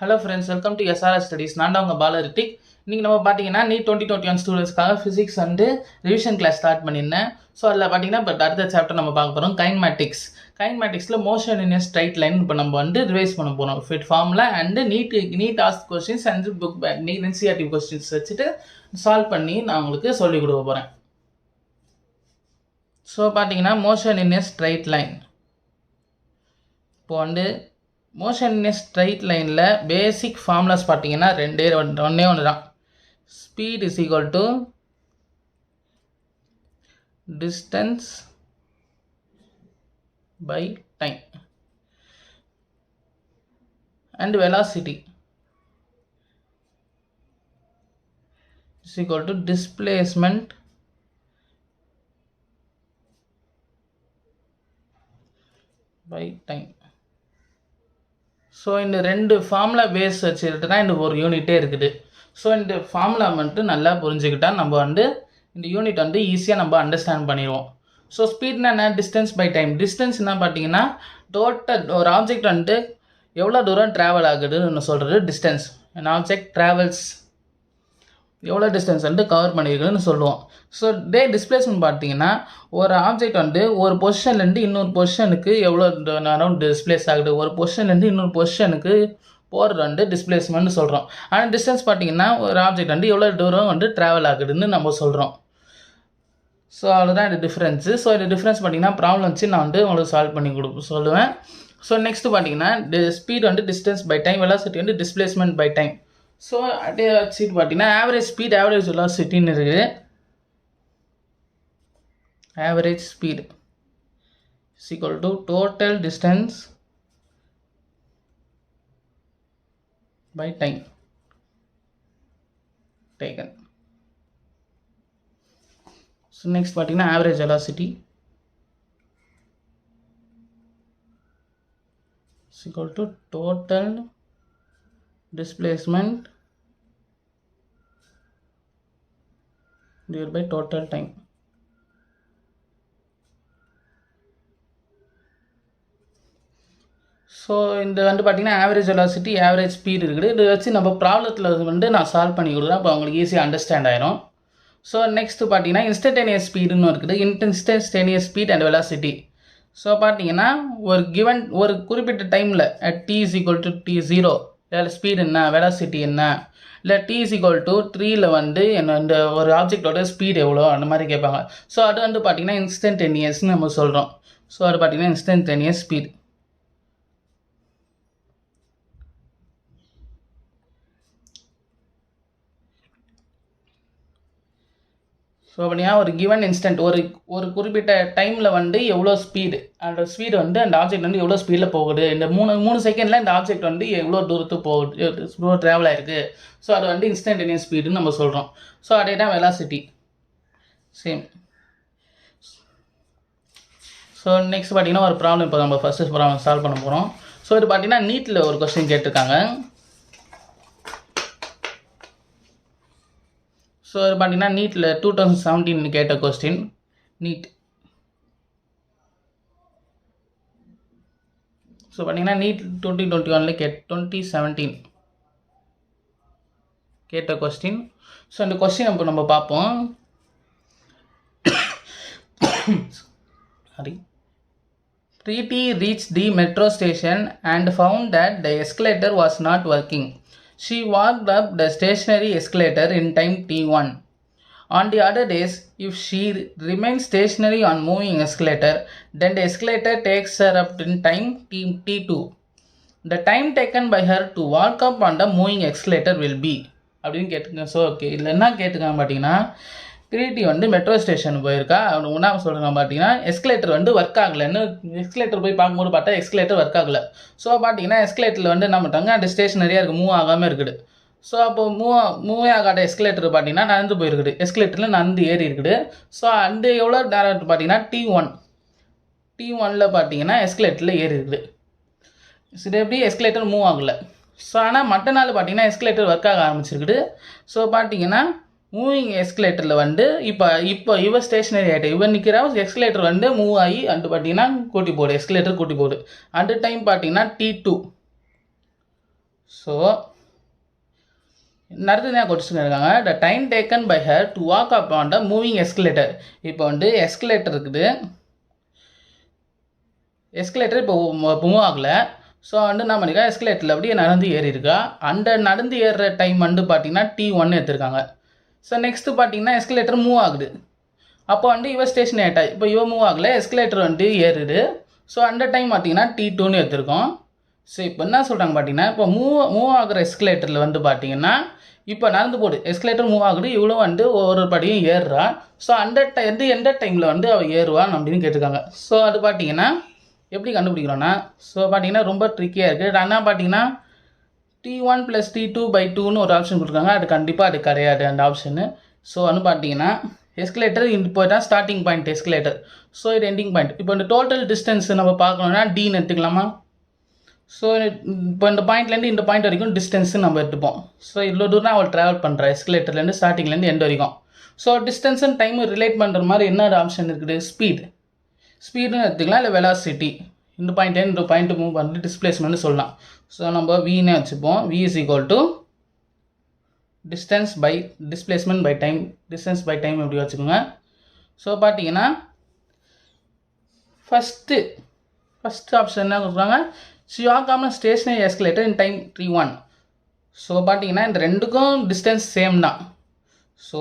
Hello friends, welcome to SRS studies. நான் தான் உங்கள் பாலரிட்டிக். இன்றைக்கி நம்ம பார்த்தீங்கன்னா நீட் 2021 ஸ்டூடெண்ட்ஸ்க்காக ஃபிசிக்ஸ் வந்து ரிவிஷன் கிளாஸ் ஸ்டார்ட் பண்ணியிருந்தேன். ஸோ அதில் பார்த்தீங்கன்னா இப்போ அடுத்த சாப்டர் நம்ம பார்க்க போகிறோம் கைன்மேட்டிக்ஸ். கைன்மேட்டிக்ஸில் motion in a straight line இப்போ நம்ம வந்து ரிவைஸ் பண்ண போகிறோம் ஃபிட் ஃபார்மில் and NEET ask questions and book NEET NCERT questions வச்சுட்டு சால்வ் பண்ணி நான் உங்களுக்கு சொல்லிக் கொடுக்க போகிறேன். ஸோ பார்த்தீங்கன்னா motion in a straight line. இப்போ வந்து மோஷன் இன் எ ஸ்ட்ரைட் லைனில் பேசிக் ஃபார்முலாஸ் பார்த்தீங்கன்னா ஒன்றே ஒன்று தான். Speed is equal to distance by time and velocity is equal to displacement by time. So இந்த ரெண்டு ஃபார்முலா பேஸ் வச்சுக்கிட்டு தான் இந்த ஒரு யூனிட்டே இருக்குது. ஸோ இந்த ஃபார்முலா மட்டும் நல்லா புரிஞ்சுக்கிட்டால் நம்ம வந்து இந்த யூனிட் வந்து ஈஸியாக நம்ம அண்டர்ஸ்டாண்ட் பண்ணிடுவோம். ஸோ ஸ்பீட்னா என்ன? Distance by time. டிஸ்டன்ஸ் என்ன பார்த்தீங்கன்னா டோட்டல் ஒரு ஆப்ஜெக்ட் வந்துட்டு எவ்வளோ தூரம் ட்ராவல் ஆகுதுன்னு சொல்கிறது டிஸ்டன்ஸ். an ஆப்ஜெக்ட் ட்ராவல்ஸ் எவ்வளோ டிஸ்டன்ஸ் வந்து கவர் பண்ணியிருக்குதுன்னு சொல்லுவோம். ஸோ டிஸ்பிளேஸ்மெண்ட் பார்த்தீங்கன்னா ஒரு ஆப்ஜெக்ட் வந்து ஒரு பொசிஷன்லேருந்து இன்னொரு பொசிஷனுக்கு எவ்வளோ நேரம் டிஸ்பிளேஸ் ஆகுது, ஒரு பொசிஷன்லேருந்து இன்னொரு பொசிஷனுக்கு போகிறது வந்து டிஸ்பிளேஸ்மெண்ட்னு சொல்கிறோம். ஆனால் டிஸ்டன்ஸ் பார்த்தீங்கன்னா ஒரு ஆப்ஜெக்ட் வந்து எவ்வளோ தூரம் வந்து ட்ராவல் ஆகுதுன்னு நம்ம சொல்கிறோம். ஸோ அவ்வளோதான் இந்த டிஃப்ரென்ஸு. ஸோ இந்த டிஃப்ரென்ஸ் பார்த்தீங்கன்னா ப்ராப்ளம் வச்சு நான் வந்து உங்களுக்கு சால்வ் பண்ணி சொல்லுவேன். ஸோ நெக்ஸ்ட்டு பார்த்தீங்கன்னா ஸ்பீட் வந்து டிஸ்டன்ஸ் பை டைம், வெலாசிட்டி வந்து டிஸ்பிளேஸ்மெண்ட் பை டைம். ஸோ அதே சீட் பார்த்தீங்கன்னா ஆவரேஜ் ஸ்பீட் ஆவரேஜ் வெலாசிட்டின்னு இருக்குது. Average speed is equal to total distance by time taken. So next பார்த்தீங்கன்னா average velocity is equal to total displacement divided by total time. So இந்த வந்து பார்த்தீங்கன்னா average velocity average speed இருக்குது. இதை வச்சு நம்ம ப்ராப்ளத்தில் வந்து நான் சால்வ் பண்ணி கொடுக்குறேன். இப்போ அவங்களுக்கு ஈஸியாக அண்டர்ஸ்டாண்ட் ஆயிரும். ஸோ நெக்ஸ்ட்டு பார்த்தீங்கன்னா இன்ஸ்டன்டேனியஸ் ஸ்பீடுன்னு இருக்குது. Instantaneous speed and velocity. So பார்த்தீங்கன்னா ஒரு குறிப்பிட்ட டைமில் t is equal to t0 speed என்ன, வெலாசிட்டி என்ன, இல்லை t is equal to 3ல் வந்து இந்த ஒரு ஆப்ஜெக்டோட ஸ்பீட் எவ்வளோ அந்த மாதிரி கேட்பாங்க. ஸோ அது வந்து பார்த்தீங்கன்னா இன்ஸ்டன்டேனியஸ்னு நம்ம சொல்கிறோம். ஸோ அது பார்த்தீங்கன்னா இன்ஸ்டன்டேனியஸ் ஸ்பீட். ஸோ அப்படின்னா ஒரு கிவன் இன்ஸ்டன்ட் ஒரு குறிப்பிட்ட டைமில் வந்து எவ்வளோ ஸ்பீடு, அந்த ஸ்பீடு வந்து அந்த ஆப்ஜெக்ட் வந்து எவ்வளோ ஸ்பீடில் போகுது, இந்த மூணு செகண்டில் இந்த ஆப்ஜெக்ட் வந்து எவ்வளோ தூரத்துக்கு போகுது, ட்ராவல் ஆகிருக்கு. ஸோ அது வந்து இன்ஸ்டன்டேனியஸ் ஸ்பீடுன்னு நம்ம சொல்கிறோம். ஸோ அதே தான் வெலாசிட்டி சேம். ஸோ நெக்ஸ்ட் பார்த்தீங்கன்னா ஒரு ப்ராப்ளம் இப்போ நம்ம ஃபஸ்ட்டு ப்ராப்ளம் சால்வ் பண்ண போகிறோம். ஸோ இது பார்த்தீங்கன்னா நீட்டில் ஒரு கொஸ்டின் கேட்டிருக்காங்க. ஸோ அது பார்த்தீங்கன்னா நீட்டில் 2017 கேட்ட கொஸ்டின் நீட். ஸோ பார்த்தீங்கன்னா நீட் 2021 2017 கேட்ட கொஸ்டின். ஸோ இந்த கொஸ்டின் இப்போ நம்ம பார்ப்போம். Preeti reached the metro station and found that the escalator was not working. She walked up the stationary escalator in time t1. On the other days, if she remains stationary on moving escalator, then the escalator takes her up in time t2. The time taken by her to walk up on the moving escalator will be அப்படின்னு கேட்டுங்க. So okay, இதில் என்ன கேட்டுக்காங்க பார்த்தீங்கன்னா பிரீத்தி வந்து metro station போயிருக்கா. அவங்க என்ன சொல்கிறாங்க பார்த்தீங்கன்னா எஸ்கலேட்டர் வந்து ஒர்க் ஆகலைன்னு. எஸ்கலேட்டர் போய் பார்க்கும்போது பார்த்தா எஸ்கலேட்டர் ஒர்க் ஆகலை. ஸோ பார்த்தீங்கன்னா எஸ்கலேட்டரில் வந்து என்ன பண்ணுறாங்க, அந்த ஸ்டேஷனரியாக இருக்குது, மூவ் ஆகாமல் இருக்குது. ஸோ அப்போ மூவே ஆகாத எஸ்கலேட்டர் பார்த்தீங்கன்னா நடந்து போயிருக்குது, எஸ்கலேட்டரில் நடந்து ஏறி இருக்குது. ஸோ அந்த எவ்வளோ நேரம் பார்த்தீங்கன்னா t1ல் பார்த்தீங்கன்னா எஸ்கலேட்டரில் ஏறி இருக்குது. சரி, எப்படி எஸ்கலேட்டர் மூவ் ஆகலை. ஸோ ஆனால் மற்ற நாள் பார்த்தீங்கன்னா எஸ்கலேட்டர் ஒர்க் ஆக ஆரம்பிச்சிருக்குது. ஸோ பார்த்தீங்கன்னா மூவிங் எஸ்கலேட்டரில் வந்து இப்போ இவ ஸ்டேஷனரி ஆகிட்டு இவன் நிற்கிறா. எஸ்கலேட்டர் வந்து மூவ் ஆகி அண்டு பார்த்தீங்கன்னா கூட்டி போகுது, எஸ்கலேட்டர் கூட்டி போகுது. அந்த டைம் பார்த்தீங்கன்னா t2. ஸோ நடந்து தான் கொஸ்டின் இருக்காங்க. The time taken by her to walk up on the moving escalator. இப்போ வந்து எஸ்கலேட்டர் இருக்குது, எஸ்கலேட்டர் இப்போ மூவ் ஆகலை. ஸோ வந்து என்ன பண்ணியிருக்கா, எஸ்கலேட்டரில் அப்படியே நடந்து ஏறி இருக்கா. அந்த நடந்து ஏறுற டைம் வந்து பார்த்தீங்கன்னா T1 எடுத்திருக்காங்க. ஸோ நெக்ஸ்ட்டு பார்த்தீங்கன்னா எஸ்கலேட்டர் மூவ் ஆகுது. அப்போ வந்து இவ ஸ்டேஷன் ஆகிட்டா. இப்போ இவ மூவ் ஆகலை, எஸ்கலேட்டர் வந்து ஏறுது. ஸோ அந்த டைம் பார்த்தீங்கன்னா T2ன்னு எடுத்திருக்கோம். ஸோ இப்போ என்ன சொல்கிறாங்க பார்த்தீங்கன்னா, இப்போ மூவ் ஆகிற எஸ்கலேட்டரில் வந்து பார்த்தீங்கன்னா இப்போ நடந்து போடு, எஸ்கலேட்டர் மூவ் ஆகுது, இவ்வளோ வந்து ஒவ்வொரு படியும் ஏறுறா. ஸோ அந்த எந்த டைமில் வந்து அவள் ஏறுவான் அப்படின்னு கேட்டிருக்காங்க. ஸோ அது பார்த்தீங்கன்னா எப்படி கண்டுபிடிக்கிறோன்னா, ஸோ பார்த்தீங்கன்னா ரொம்ப ட்ரிக்கியாக இருக்குது. ஆனால் பார்த்தீங்கன்னா T1 + T2/2ன்னு ஒரு ஆப்ஷன் கொடுத்துருக்காங்க. அது கண்டிப்பாக அது கிடையாது அந்த ஆப்ஷனு. ஸோ வந்து பார்த்தீங்கன்னா எஸ்கலேட்டர் இப்போ தான் ஸ்டார்டிங் பாயிண்ட் எஸ்கலேட்டர். ஸோ இது எண்டிங் பாயிண்ட். இப்போ இந்த டோட்டல் டிஸ்டன்ஸ் நம்ம பார்க்கணுன்னா Dன்னு எடுத்துக்கலாமா. ஸோ இப்போ இந்த பாயிண்ட்லேருந்து இந்த பாயிண்ட் வரைக்கும் டிஸ்டன்ஸு நம்ம எடுத்துப்போம். ஸோ இவ்வளோ தூரம் அவள் ட்ராவல் பண்ணுறா எஸ்கலேட்டர்லேருந்து ஸ்டார்டிங்லேருந்து எண்ட் வரைக்கும். ஸோ டிஸ்டன்ஸுன்னு டைமு ரிலேட் பண்ணுற மாதிரி என்ன ஆப்ஷன் இருக்குது, ஸ்பீடுன்னு எடுத்துக்கலாம், இல்லை வெலாசிட்டி. இந்த பாயிண்ட்லேருந்து இந்த பாயிண்ட்டு மூவ் பண்ணி டிஸ்பிளேஸ்மெண்ட்னு சொல்லலாம். ஸோ நம்ம வின்னே வச்சுப்போம். V = distance by displacement by time. Distance by time எப்படி வச்சுக்கோங்க. ஸோ பார்த்தீங்கன்னா ஃபஸ்ட்டு ஆப்ஷன் என்ன கொடுக்குறாங்க, சிவாக்காம stationary escalator in time T1. So பார்த்தீங்கன்னா இந்த ரெண்டுக்கும் டிஸ்டன்ஸ் சேம் தான். ஸோ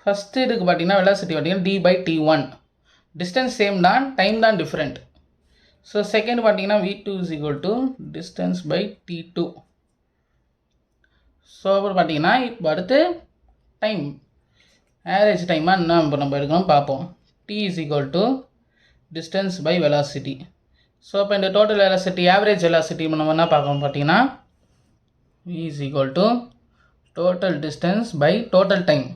ஃபஸ்ட்டு இதுக்கு பார்த்தீங்கன்னா வெலாசிட்டி பார்த்தீங்கன்னா D/T1, டிஸ்டன்ஸ் சேம் தான், டைம் தான் டிஃப்ரெண்ட். ஸோ செகண்ட் பார்த்தீங்கன்னா V2 = distance by T2. So அப்புறம் பார்த்தீங்கன்னா இப்போ அடுத்து டைம், ஆவரேஜ் டைமாக என்ன இப்போ நம்ம எடுக்கணும் பார்ப்போம். T = distance by velocity. So இப்போ இந்த டோட்டல் வெலாசிட்டி, ஆவரேஜ் வெலாசிட்டி நம்ம என்ன பார்க்கணும் பார்த்தீங்கன்னா V = total distance by total time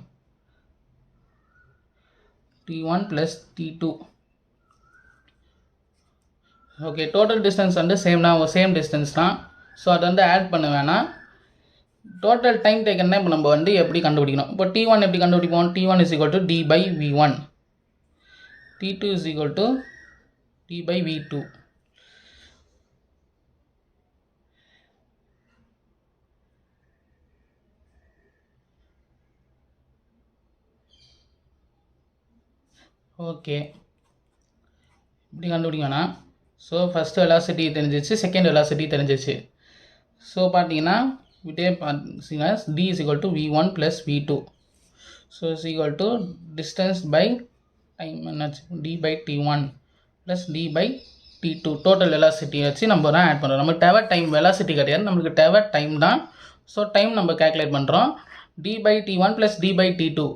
T1 + T2. Okay, total distance வந்து சேம் டிஸ்டன்ஸ் தான். ஸோ அதை வந்து ஆட் பண்ண வேணாம். டோட்டல் டைம் டேக்கன் இப்போ நம்ம வந்து எப்படி கண்டுபிடிக்கணும். இப்போ T1 எப்படி கண்டுபிடிப்போம், T1 = D/V1, T2 = D/V2. Okay, இப்படி கண்டுபிடிக்கணும். ஸோ ஃபஸ்ட்டு வெலாசிட்டி தெரிஞ்சிச்சு, செகண்ட் வெலாசிட்டி தெரிஞ்சிச்சு. ஸோ பார்த்தீங்கன்னா விட்டே பார்த்தீங்கன்னா D = V1 + V2. So distance by time என்னாச்சு, D/T1 + D/T2. டோட்டல் வெலாசிட்டி வச்சு நம்ம தான் ஆட் பண்ணுறோம். நமக்கு தேவை டைம், வெலாசிட்டி கிடையாது, நம்மளுக்கு தேவை டைம் தான். ஸோ டைம் நம்ம கேல்குலேட் பண்ணுறோம். D/T1 + D/T2.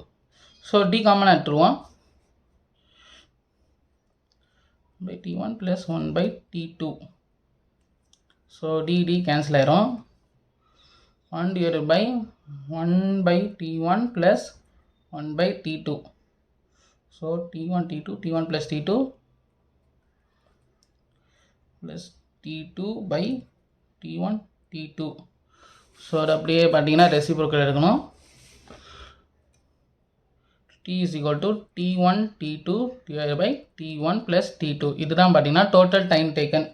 ஸோ D காமனாக எடுத்துருவோம். T1 + 1/T2. So D cancel ஆயிரும். 1/1/T1 + 1/T2. So T1 + T2 + T2/T1 T2. So அது அப்படியே பார்த்தீங்கன்னா ரெசிப்ரோக்கல் எடுக்கணும். T = T1 T2 / T1 + T2. இதுதான் பார்த்தீங்கன்னா total time taken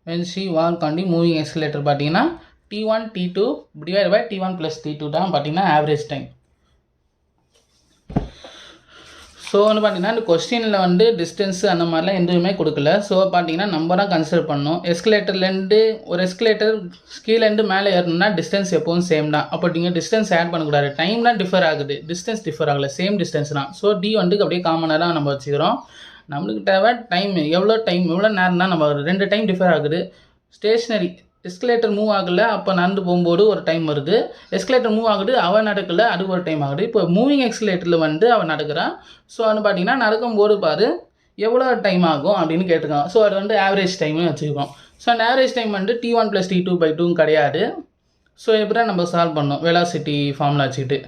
when she walk on the moving accelerator. பார்த்தீங்கன்னா T1 T2 / T1 + T2 தான் பார்த்தீங்கன்னா ஆவரேஜ் டைம். ஸோ வந்து பார்த்தீங்கன்னா இந்த கொஸ்டினில் வந்து டிஸ்டன்ஸு அந்த மாதிரிலாம் எதுவுமே கொடுக்கல. ஸோ பார்த்தீங்கன்னா நம்ம தான் கன்சிடர் பண்ணணும். எஸ்கலேட்டர்லேருந்து ஒரு எஸ்கலேட்டர் கீழேருந்து மேலே ஏறணும்னா டிஸ்டன்ஸ் எப்போவும் சேம் தான். அப்போ நீங்கள் டிஸ்டன்ஸ் ஆட் பண்ணக்கூடாது. டைம் தான் டிஃபர் ஆகுது, டிஸ்டன்ஸ் டிஃபர் ஆகலை, சேம் டிஸ்டன்ஸ் தான். ஸோ D வந்து அப்படியே காமனாக தான் நம்ம வச்சுக்கிறோம். நம்மளுக்கு தேவை டைம், எவ்வளோ நேரம் தான். நம்ம 2 டைம் டிஃபர் ஆகுது. ஸ்டேஷ்னரி எஸ்கலேட்டர் மூவ் ஆகலை, அப்போ நடந்து போகும்போது ஒரு டைம் வருது. எஸ்கலேட்டர் மூவ் ஆகுது, அவள் நடக்கலை, அது ஒரு டைம் ஆகுது. இப்போ மூவிங் எக்ஸ்கலேட்டரில் வந்து அவள் நடக்கிறான். ஸோ வந்து பார்த்தீங்கன்னா நடக்கும்போது பாரு எவ்வளோ டைம் ஆகும் அப்படின்னு கேட்டிருக்கான். ஸோ அது வந்து ஆவரேஜ் டைம்னு வச்சுருக்கோம். ஸோ அந்த ஆவரேஜ் டைம் வந்து T1 + T2/2 கிடையாது. ஸோ எப்படி நம்ம சால்வ் பண்ணோம் வெலாசிட்டி ஃபார்முலா வச்சுக்கிட்டு.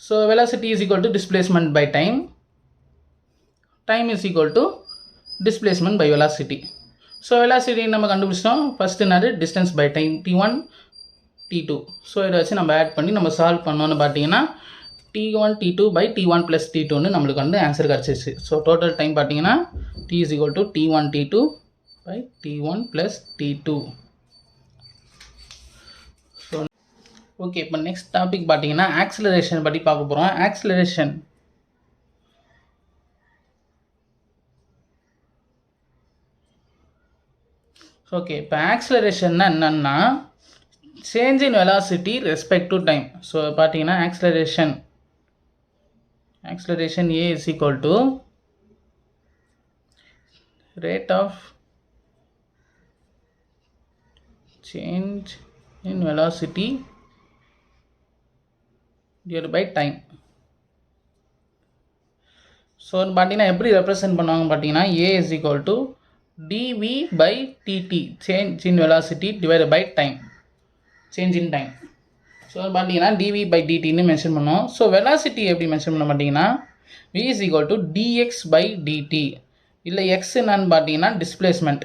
So velocity = displacement by time, time = displacement by velocity. So velocity நம்ம கண்டுபிடிச்சோம். ஃபஸ்ட்டு என்னது distance by time T1 T2. So இதை வச்சு நம்ம ஆட் பண்ணி நம்ம சால்வ் பண்ணோன்னு பார்த்தீங்கன்னா T1 T2/T1 + T2ன்னு நம்மளுக்கு வந்து ஆன்சர் கிடச்சிச்சு. ஸோ டோட்டல் டைம் பார்த்தீங்கன்னா T = T1 T2 by t1 plus t2. So okay, இப்போ நெக்ஸ்ட் டாபிக் பார்த்தீங்கன்னா ஆக்சிலரேஷன் பற்றி பார்க்க போகிறோம். ஆக்சிலரேஷன் ஓகே, இப்போ ஆக்சிலரேஷன்னா என்னன்னா change in velocity respect to time. So பார்த்தீங்கன்னா acceleration A is equal to rate of change in velocity divided by time. So பார்த்தீங்கன்னா எப்படி ரெப்ரசன்ட் பண்ணுவாங்க பார்த்தீங்கன்னா A is equal to dv by dt, change in velocity divided by time, change in time. So பார்த்தீங்கன்னா dv by dtன்னு mention பண்ணோம். So velocity எப்படி mention பண்ண பார்த்தீங்கன்னா v is equal to dx by dt, இல்லை x என்னன்னு பார்த்தீங்கன்னா displacement.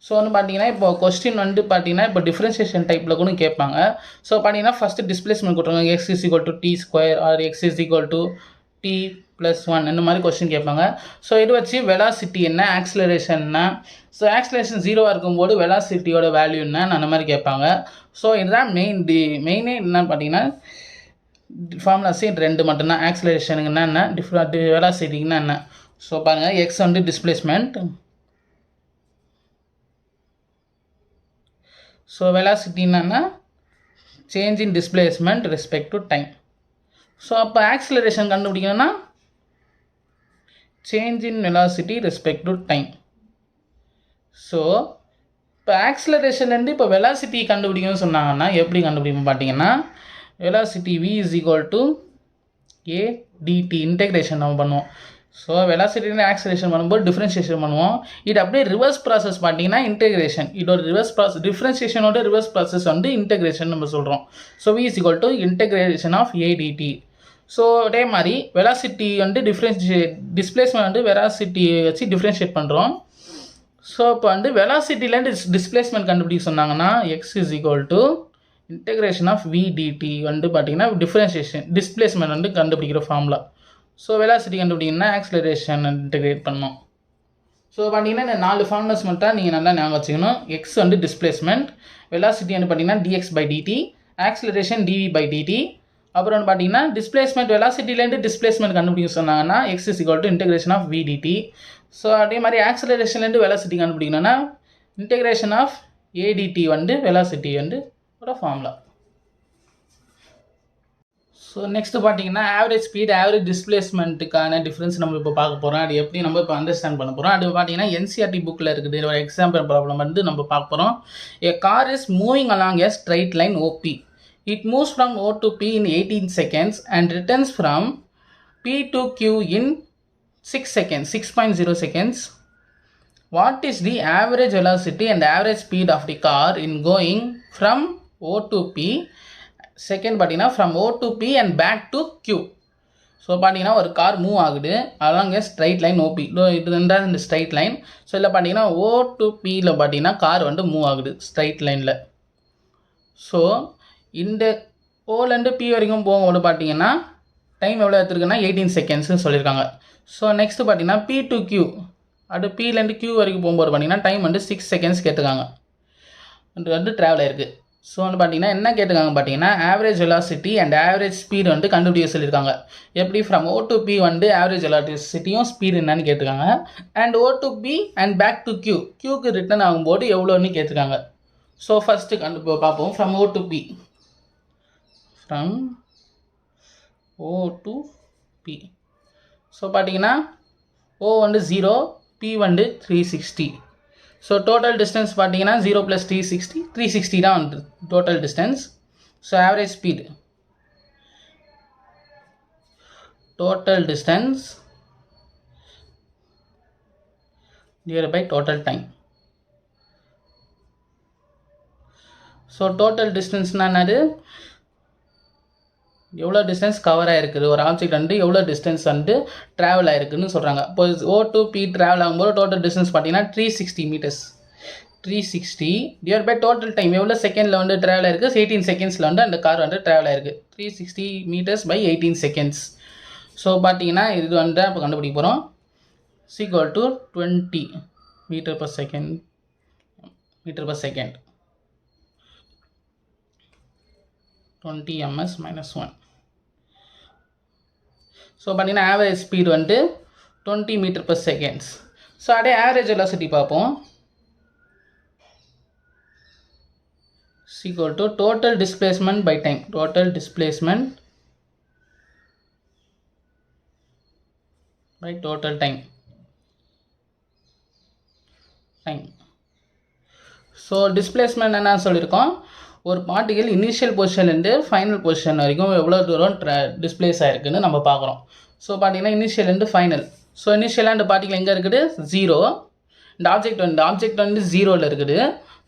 So வந்து பார்த்தீங்கன்னா இப்போ கொஸ்டின் வந்து பார்த்தீங்கன்னா இப்போ டிஃப்ரென்சியேஷன் டைப்பில் கூட கேட்பாங்க. ஸோ பார்த்தீங்கன்னா ஃபஸ்ட்டு டிஸ்பிளேஸ்மெண்ட் கொடுத்துருவாங்க, x is equal to t square or x is equal to t plus 1 இந்த மாதிரி கொஸ்டின் கேட்பாங்க. ஸோ இது வச்சு வெலாசிட்டி என்ன, ஆக்சிலரேஷன்னா, ஸோ ஆக்சிலரேஷன் 0வாக இருக்கும்போது வெலாசிட்டியோட வேல்யூ என்ன அந்த மாதிரி கேட்பாங்க. ஸோ இதுதான் மெயினே என்னன்னு பார்த்தீங்கன்னா ஃபார்முலாஸே 2 மட்டும்தான். ஆக்சிலரேஷனுக்குன்னா என்ன, வெலாசிட்டிக்குன்னா என்ன. ஸோ பாருங்கள், எக்ஸ் வந்து டிஸ்பிளேஸ்மெண்ட், ஸோ வெலாசிட்டின்னா change in displacement respect to time. So அப்போ ஆக்சிலரேஷன் கண்டுபிடிக்கணும்னா change in velocity respect to time. So இப்போ ஆக்சிலரேஷன்லேருந்து இப்போ வெலாசிட்டி கண்டுபிடிக்கணும்னு சொன்னாங்கன்னா எப்படி கண்டுபிடிப்போம் பார்த்தீங்கன்னா velocity v is equal to a dt, integration நம்ம பண்ணுவோம். ஸோ வெலாசிட்டின்னு ஆக்சிலரேஷன் பண்ணும்போது டிஃப்ரென்ஷியேஷன் பண்ணுவோம். இது அப்படியே ரிவர்ஸ் ப்ராசஸ் பார்த்தீங்கன்னா இன்டெகிரேஷன். இதோட ரிவர்ஸ் ப்ராசஸ், டிஃப்ரென்ஷியேஷனோட ரிவர்ஸ் ப்ராசஸ் வந்து இன்டெகிரேஷன் நம்ம சொல்கிறோம். So v is equal to integration of a dt. So அதே மாதிரி வெலாசிட்டி வந்து டிஸ்பிளேஸ்மெண்ட் வந்து வெலாசிட்டி வச்சு டிஃப்ரென்ஷியேட் பண்ணுறோம். ஸோ இப்போ வந்து வெலாசிட்டிலேருந்து டிஸ்பிளேஸ்மெண்ட் கண்டுபிடிக்க சொன்னாங்கன்னா x is equal to integration of v dt வந்து பார்த்தீங்கன்னா டிஃப்ரென்ஷியேஷன் டிஸ்பிளேஸ்மெண்ட் வந்து கண்டுபிடிக்கிற ஃபார்முலா. ஸோ வெலாசிட்டி கண்டுபிடிங்கன்னா ஆக்சிலரேஷன் இன்டெகிரேட் பண்ணோம். ஸோ பார்த்தீங்கன்னா இந்த 4 ஃபார்முலாஸ் மட்டும் நீங்கள் நல்லா ஞாபகம் வச்சுக்கணும். எக்ஸ் வந்து டிஸ்பிளேஸ்மெண்ட், வெலாசிட்டி வந்து பார்த்தீங்கன்னா dx by dt, acceleration dv by dt. அப்புறம் வந்து பார்த்தீங்கன்னா டிஸ்பிளேஸ்மெண்ட் வெலாசிட்டிலேருந்து டிஸ்பிளேஸ்மெண்ட் கண்டுபிடிக்க சொன்னாங்கன்னா x is equal to integration of v dt. So அதே மாதிரி ஆக்சிலரேஷன்லேருந்து வெலாசிட்டி கண்டுபிடிக்கணும்னா இன்டெகிரேஷன் ஆஃப் a dt வந்து வெலாசிட்டி வந்து ஒரு ஃபார்முலா. ஸோ நெக்ஸ்ட் பார்த்தீங்கன்னா ஆவரேஜ் ஸ்பீட் ஆவரேஜ் டிஸ்பிளேஸ்மெண்ட்டுக்கான டிஃப்ரென்ஸ் நம்ம இப்போ பார்க்க போகிறோம். அது எப்படி நம்ம இப்போ அண்டர்ஸ்டாண்ட் பண்ண போகிறோம். அது பார்த்தீங்கன்னா என்சிஆர்டி புக்கில் இருக்குது. ஒரு எக்ஸாம்பிள் ப்ராப்ளம் வந்து நம்ம பார்க்க போகிறோம். A car is moving along a straight line OP. It moves from O to P in 18 seconds and returns from P to Q in 6 seconds, 6.0 seconds. What is the average velocity and average speed of the car in going from O to P? Second பார்த்தீங்கன்னா from O to P and back to Q. So பார்த்தீங்கன்னா ஒரு car move ஆகுது அலாங்க straight line OP. இது இருந்தால் இந்த straight line. So இதில் பார்த்தீங்கன்னா O to Pயில் பார்த்தீங்கன்னா கார் வந்து மூவ் ஆகுது ஸ்ட்ரைட் லைனில். ஸோ இந்த ஓலேருந்து P வரைக்கும் போகும்போது பார்த்தீங்கன்னா டைம் எவ்வளோ எடுத்துருக்குன்னா 18 செகண்ட்ஸ்னு சொல்லியிருக்காங்க. ஸோ நெக்ஸ்ட்டு பார்த்தீங்கன்னா P to Q, அது Pலேருந்து Q வரைக்கும் போகும்போது பார்த்தீங்கன்னா டைம் வந்து 6 செகண்ட்ஸ் கேட்டுருக்காங்க. அது வந்து ட்ராவல் ஆயிருக்கு. ஸோ வந்து பார்த்தீங்கன்னா என்ன கேட்டுருக்காங்க பார்த்தீங்கன்னா average velocity and average speed வந்து கண்டுபிடிக்க சொல்லியிருக்காங்க. எப்படி ஃப்ரம் O to P வந்து ஆவரேஜ் வெலாசிட்டியும் ஸ்பீடு என்னன்னு கேட்டிருக்காங்க. And O to P and back to Qக்கு ரிட்டர்ன் ஆகும்போது எவ்வளோன்னு கேட்டிருக்காங்க. ஸோ ஃபஸ்ட்டு பார்ப்போம். From O to P, from O to P. So பார்த்தீங்கன்னா O வந்து 0, P வந்து 360. ஸோ டோட்டல் டிஸ்டன்ஸ் பார்த்தீங்கன்னா 0 + 360 தான் வந்து total distance. So average speed, total distance divided by total time. So total டிஸ்டன்ஸ்னால் என்னது, எவ்வளோ டிஸ்டன்ஸ் கவர் ஆகிருக்குது, ஒரு ஆப்ஜெக்ட் வந்து எவ்வளோ டிஸ்டன்ஸ் வந்து ட்ராவல் ஆகிருக்குன்னு சொல்கிறாங்க. இப்போ O to P ட்ராவல் ஆகும்போது டோட்டல் டிஸ்டன்ஸ் பார்த்தீங்கன்னா 360 metres. 360 divide by total time எவ்வளோ செகண்டில் வந்து ட்ராவல் ஆகிருக்கு, 18 செகண்ட்ஸில் வந்து அந்த கார் வந்து ட்ராவல் ஆகிருக்கு. 360 மீட்டர்ஸ் பை 18 செகண்ட்ஸ். ஸோ பார்த்தீங்கன்னா இது வந்து இப்போ கண்டுபிடிக்க போகிறோம். equal to 20 meter per second. 20 ms minus 1. So பார்த்தீங்கன்னா ஆவரேஜ் ஸ்பீடு வந்து 20 மீட்டர் per seconds. ஸோ அப்படியே ஆவரேஜ் வெலாசிட்டி பார்ப்போம். equal to total displacement by time. Total displacement by total time. So displacement என்ன சொல்லியிருக்கோம், ஒரு பார்ட்டிகல் இனிஷியல் பொசிஷன்லேருந்து ஃபைனல் பொசிஷன் வரைக்கும் எவ்வளோ தூரம் டிஸ்பிளேஸ் ஆகிருக்குன்னு நம்ம பார்க்குறோம். ஸோ பார்த்தீங்கன்னா இனிஷியல்லேருந்து ஃபைனல். ஸோ இனிஷியலாக இந்த பார்ட்டிகல் எங்கே இருக்குது, 0. இந்த ஆப்ஜெக்ட் வந்து 0ல் இருக்குது.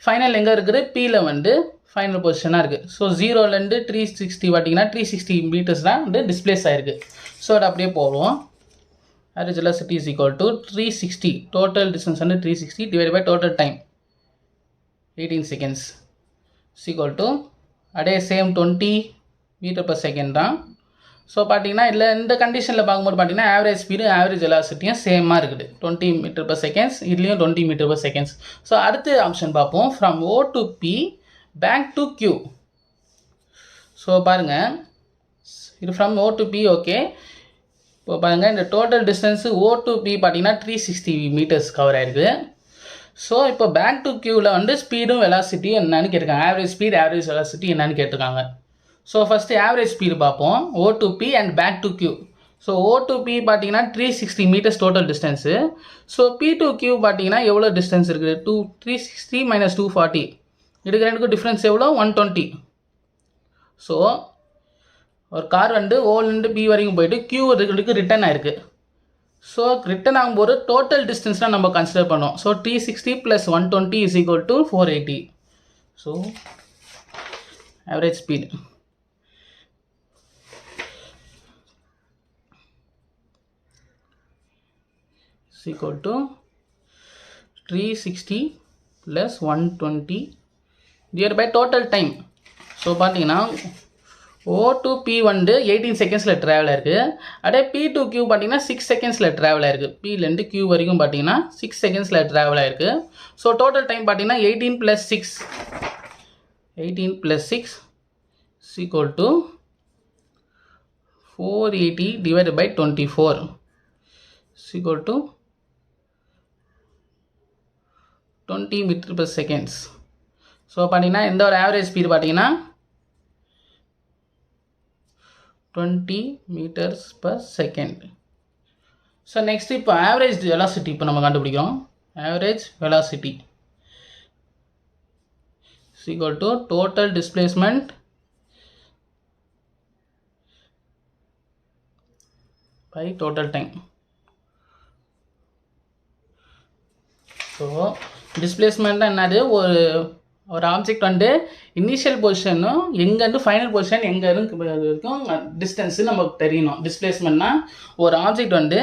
ஃபைனல் எங்கே இருக்குது, Pயில் வந்து ஃபைனல் பொசிஷனாக இருக்குது. ஸோ 0லேருந்து 360 பார்த்தீங்கன்னா 360 மீட்டர்ஸ் தான் வந்து டிஸ்பிளேஸ் ஆகிருக்கு. ஸோ அது அப்படியே போவோம். Average velocity is equal to 360. Total distance under 360 divided by total time 18 seconds is equal to அதே சேம் 20 மீட்டர் per second தான். ஸோ பார்த்தீங்கன்னா இல்லை இந்த கண்டிஷனில் பார்க்கும்போது பார்த்தீங்கன்னா ஆவரேஜ் ஸ்பீடு ஆவரேஜ் வெலாசிட்டியும் சேமாக இருக்குது. 20 மீட்டர் per seconds, இதுலேயும் 20 மீட்டர் per seconds. ஸோ அடுத்த ஆப்ஷன் பார்ப்போம். From O to P back to Q. So பாருங்கள், இது from O to P okay. இப்போ பாருங்கள், இந்த total distance O to P பார்த்தீங்கன்னா 360 மீட்டர்ஸ் கவர் ஆகிருக்கு. ஸோ இப்போ பேக் டு Qவில் வந்து ஸ்பீடும் வெலாசிட்டியும் என்னன்னு கேட்டிருக்காங்க. ஆவரேஜ் ஸ்பீட் ஆவரேஜ் வெலாசிட்டி என்னன்னு கேட்டிருக்காங்க. ஸோ ஃபஸ்ட்டு ஆவரேஜ் ஸ்பீடு பார்ப்போம். O to P and back to Q. So O to P பார்த்தீங்கன்னா 360 metres total distance. So P to Q பார்த்தீங்கன்னா எவ்வளோ டிஸ்டன்ஸ் இருக்குது, 360 minus 240. இதுக்கு ரெண்டுக்கும் டிஃப்ரென்ஸ் எவ்வளோ, 120. ஸோ ஒரு கார் வந்து ஓலேருந்து பி வரைக்கும் போயிட்டு Q இதுக்கு ரிட்டர்ன் ஆயிருக்கு. ஸோ ரிட்டர்ன் ஆகும்போது டோட்டல் டிஸ்டன்ஸ்லாம் நம்ம கன்சிடர் பண்ணோம். So 360 + 120 is equal to 480. So average speed is equal to 360 + 120 divided by total time. So பார்த்தீங்கன்னா O to P வந்து 18 செகண்ட்ஸில் ட்ராவல் ஆயிருக்கு. அதே P to Q பார்த்தீங்கன்னா 6 செகண்ட்ஸில் ட்ராவல் ஆயிருக்கு. Pலேருந்து Q வரைக்கும் பார்த்தீங்கன்னா 6 செகண்ட்ஸில் ட்ராவல் ஆயிருக்கு. ஸோ டோட்டல் டைம் பார்த்தீங்கன்னா 18 + 6 is equal to 480 divided by 24 is equal to 20 metre per seconds. So பார்த்தீங்கன்னா இந்த ஒரு ஆவரேஜ் ஸ்பீடு பார்த்தீங்கன்னா 20 meters per second. So next இப்போ ஆவரேஜ் வெலாசிட்டி இப்போ நம்ம கண்டுபிடிக்கிறோம். Average velocity is equal to total displacement by total time. So displacement என்னது, ஒரு ஆப்ஜெக்ட் வந்து இனிஷியல் பொசிஷனும் எங்கேருந்து ஃபைனல் பொசிஷன் எங்கே இருக்கும் டிஸ்டன்ஸு நமக்கு தெரியணும். டிஸ்பிளேஸ்மெண்ட்னா ஒரு ஆப்ஜெக்ட் வந்து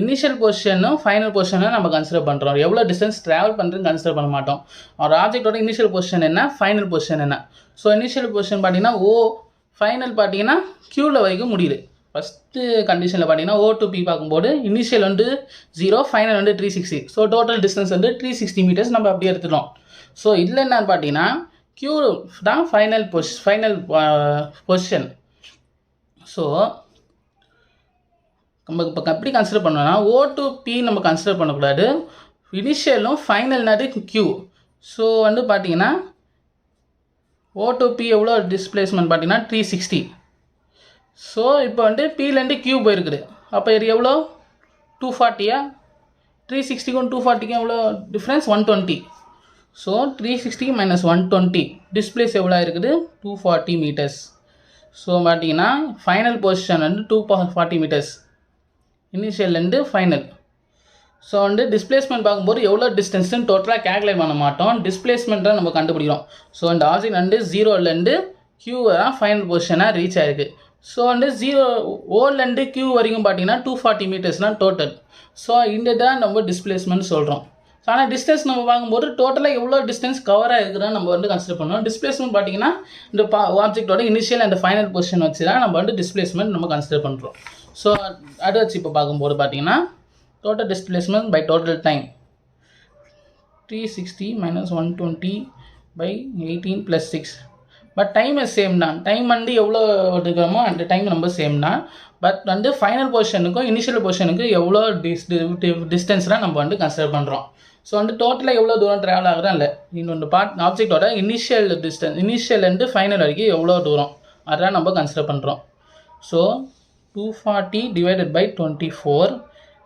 இனிஷியல் பொசிஷனும் ஃபைனல் பொசிஷனும் நம்ம கன்சிடர் பண்ணுறோம். எவ்வளோ டிஸ்டன்ஸ் ட்ராவல் பண்ணுறதுன்னு கன்சிடர் பண்ண மாட்டோம். ஒரு ஆப்ஜெக்டோட இனிஷியல் பொசிஷன் என்ன, ஃபைனல் பொசிஷன் என்ன. ஸோ இனிஷியல் பொசிஷன் பார்த்தீங்கன்னா O, ஃபைனல் பார்த்தீங்கன்னா Qவில் வரைக்கும் முடியுது. ஃபஸ்ட்டு கண்டிஷனில் பார்த்தீங்கன்னா O to P பார்க்கும்போது இனிஷியல் வந்து 0, ஃபைனல் வந்து 360. ஸோ டோட்டல் டிஸ்டன்ஸ் வந்து 360 மீட்டர்ஸ் நம்ம அப்படியே எடுத்துட்டோம். ஸோ இதில் என்னன்னு பார்த்தீங்கன்னா Q தான் ஃபைனல் பொசிஷன். ஸோ நம்ம இப்போ எப்படி கன்சிடர் பண்ணோம்னா O to P நம்ம கன்சிடர் பண்ணக்கூடாது. இனிஷியலும் ஃபைனல்னாது Q. ஸோ வந்து பார்த்தீங்கன்னா O to P எவ்வளோ டிஸ்பிளேஸ்மெண்ட் பார்த்தீங்கன்னா 360. ஸோ இப்போ வந்து Pலேருந்து Q போயிருக்குது. அப்போ இது எவ்வளோ 240. 360க்கும் 240க்கும் எவ்வளோ டிஃப்ரென்ஸ், 120. ஸோ 360 minus 120 டிஸ்பிளேஸ் எவ்வளோ இருக்குது, 240 மீட்டர்ஸ். ஸோ பார்த்தீங்கன்னா ஃபைனல் பொசிஷன் வந்து 240 மீட்டர்ஸ் இனிஷியல்லேருந்து ஃபைனல். ஸோ வந்து டிஸ்பிளேஸ்மெண்ட் பார்க்கும்போது எவ்வளோ டிஸ்டன்ஸ்னு டோட்டலாக கேல்குலேட் பண்ண மாட்டோம், டிஸ்பிளேஸ்மெண்ட்டை நம்ம கண்டுபிடிக்கிறோம். ஸோ இந்த ஆப்ஜெக்ட் வந்து 0லேருந்து Q தான் ஃபைனல் பொசிஷனாக ரீச் ஆகிருக்கு. ஸோ வந்து Oலேருந்து Q வரைக்கும் பார்த்தீங்கன்னா 240 மீட்டர்ஸ்னால் டோட்டல். ஸோ இந்த தான் நம்ம டிஸ்பிளேஸ்மெண்ட் சொல்கிறோம். ஸோ ஆனால் டிஸ்டன்ஸ் நம்ம பார்க்கும்போது டோட்டலாக எவ்வளோ டிஸ்டன்ஸ் கவர் ஆகிருக்குன்னு நம்ம வந்து கன்சிடர் பண்ணுவோம். டிஸ்பிளேஸ்மெண்ட் பார்த்தீங்கன்னா இந்த ஆப்ஜெக்டோட இனிஷியல் அண்ட் ஃபைனல் பொசிஷன் வச்சு தான் நம்ம வந்து டிஸ்பிளேஸ்மெண்ட் நம்ம கன்சிடர் பண்ணுறோம். ஸோ அதை வச்சு இப்போ பார்க்கும்போது பார்த்தீங்கன்னா total displacement by total time 360 minus 120 by 18 plus 6. But time same தான். டைம் வந்து எவ்வளோ எடுக்கிறோமோ அந்த டைம் நம்ம சேம் தான். பட் வந்து ஃபைனல் பொசிஷனுக்கும் இனிஷியல் பொசிஷனுக்கும் எவ்வளோ டிஸ்டன்ஸ்லாம் நம்ம வந்து கன்சிடர் பண்ணுறோம். ஸோ வந்து டோட்டலாக எவ்வளோ தூரம் ட்ராவல் ஆகுறா இல்லை இன்னொன்று ஆப்ஜெக்டோட இனிஷியல் அண்டு ஃபைனல் வரைக்கும் எவ்வளோ தூரம் அதான் நம்ம கன்சிடர் பண்ணுறோம். So 240 divided by 24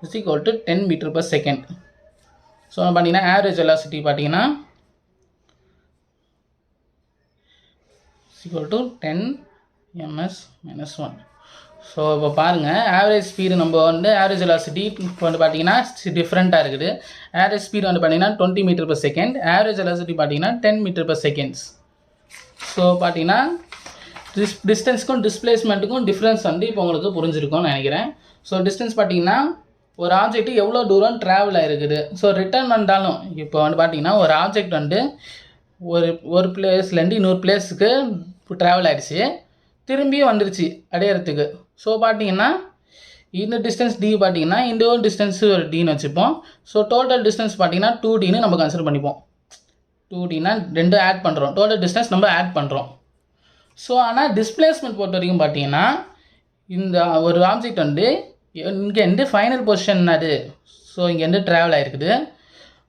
is equal to 10 meter per second. So பார்த்தீங்கன்னா ஆவரேஜ் வெலாசிட்டி பார்த்தீங்கன்னா equal to 10 ms minus 1. So இப்போ பாருங்கள் ஆவரேஜ் ஸ்பீடு நம்ம வந்து ஆவரேஜ் வெலாசிட்டி இப்போ வந்து பார்த்தீங்கன்னா டிஃப்ரெண்ட்டாக இருக்குது. ஆவரேஜ் ஸ்பீடு வந்து பார்த்தீங்கன்னா 20 metre per second, average velocity பார்த்தீங்கன்னா 10 மீட்டர் per செகண்ட்ஸ். ஸோ பார்த்தீங்கன்னா டிஸ்டன்ஸுக்கும் டிஸ்பிளேஸ்மெண்ட்டுக்கும் டிஃப்ரென்ஸ் வந்து இப்போ உங்களுக்கு புரிஞ்சிருக்கும்னு நினைக்கிறேன். ஸோ டிஸ்டன்ஸ் பார்த்தீங்கன்னா ஒரு ஆப்ஜெக்ட் எவ்வளோ தூரம் ட்ராவல் ஆகிருக்குது. ஸோ ரிட்டர்ன் வந்தாலும் இப்போ வந்து பார்த்தீங்கன்னா ஒரு ஆப்ஜெக்ட் வந்து ஒரு பிளேஸ்லேருந்து இன்னொரு பிளேஸுக்கு ட்ராவல் ஆகிடுச்சு, திரும்பியும் வந்துருச்சு அடையிறதுக்கு. ஸோ பார்த்தீங்கன்னா இந்த டிஸ்டன்ஸ் டி பார்த்தீங்கன்னா இந்த ஒரு டிஸ்டன்ஸு ஒரு டின்னு வச்சுப்போம். ஸோ டோட்டல் டிஸ்டன்ஸ் பார்த்தீங்கன்னா 2Dன்னு நம்ம கன்சிடர் பண்ணிப்போம். 2Dனா ரெண்டு ஆட் பண்ணுறோம், டோட்டல் டிஸ்டன்ஸ் நம்ம ஆட் பண்ணுறோம். ஸோ ஆனால் டிஸ்பிளேஸ்மெண்ட் பொறுத்த வரைக்கும் பார்த்தீங்கன்னா இந்த ஒரு ஆப்ஜெக்ட் வந்து இங்கேருந்து ஃபைனல் பொசிஷன் அது. ஸோ இங்கேருந்து ட்ராவல் ஆகிருக்குது,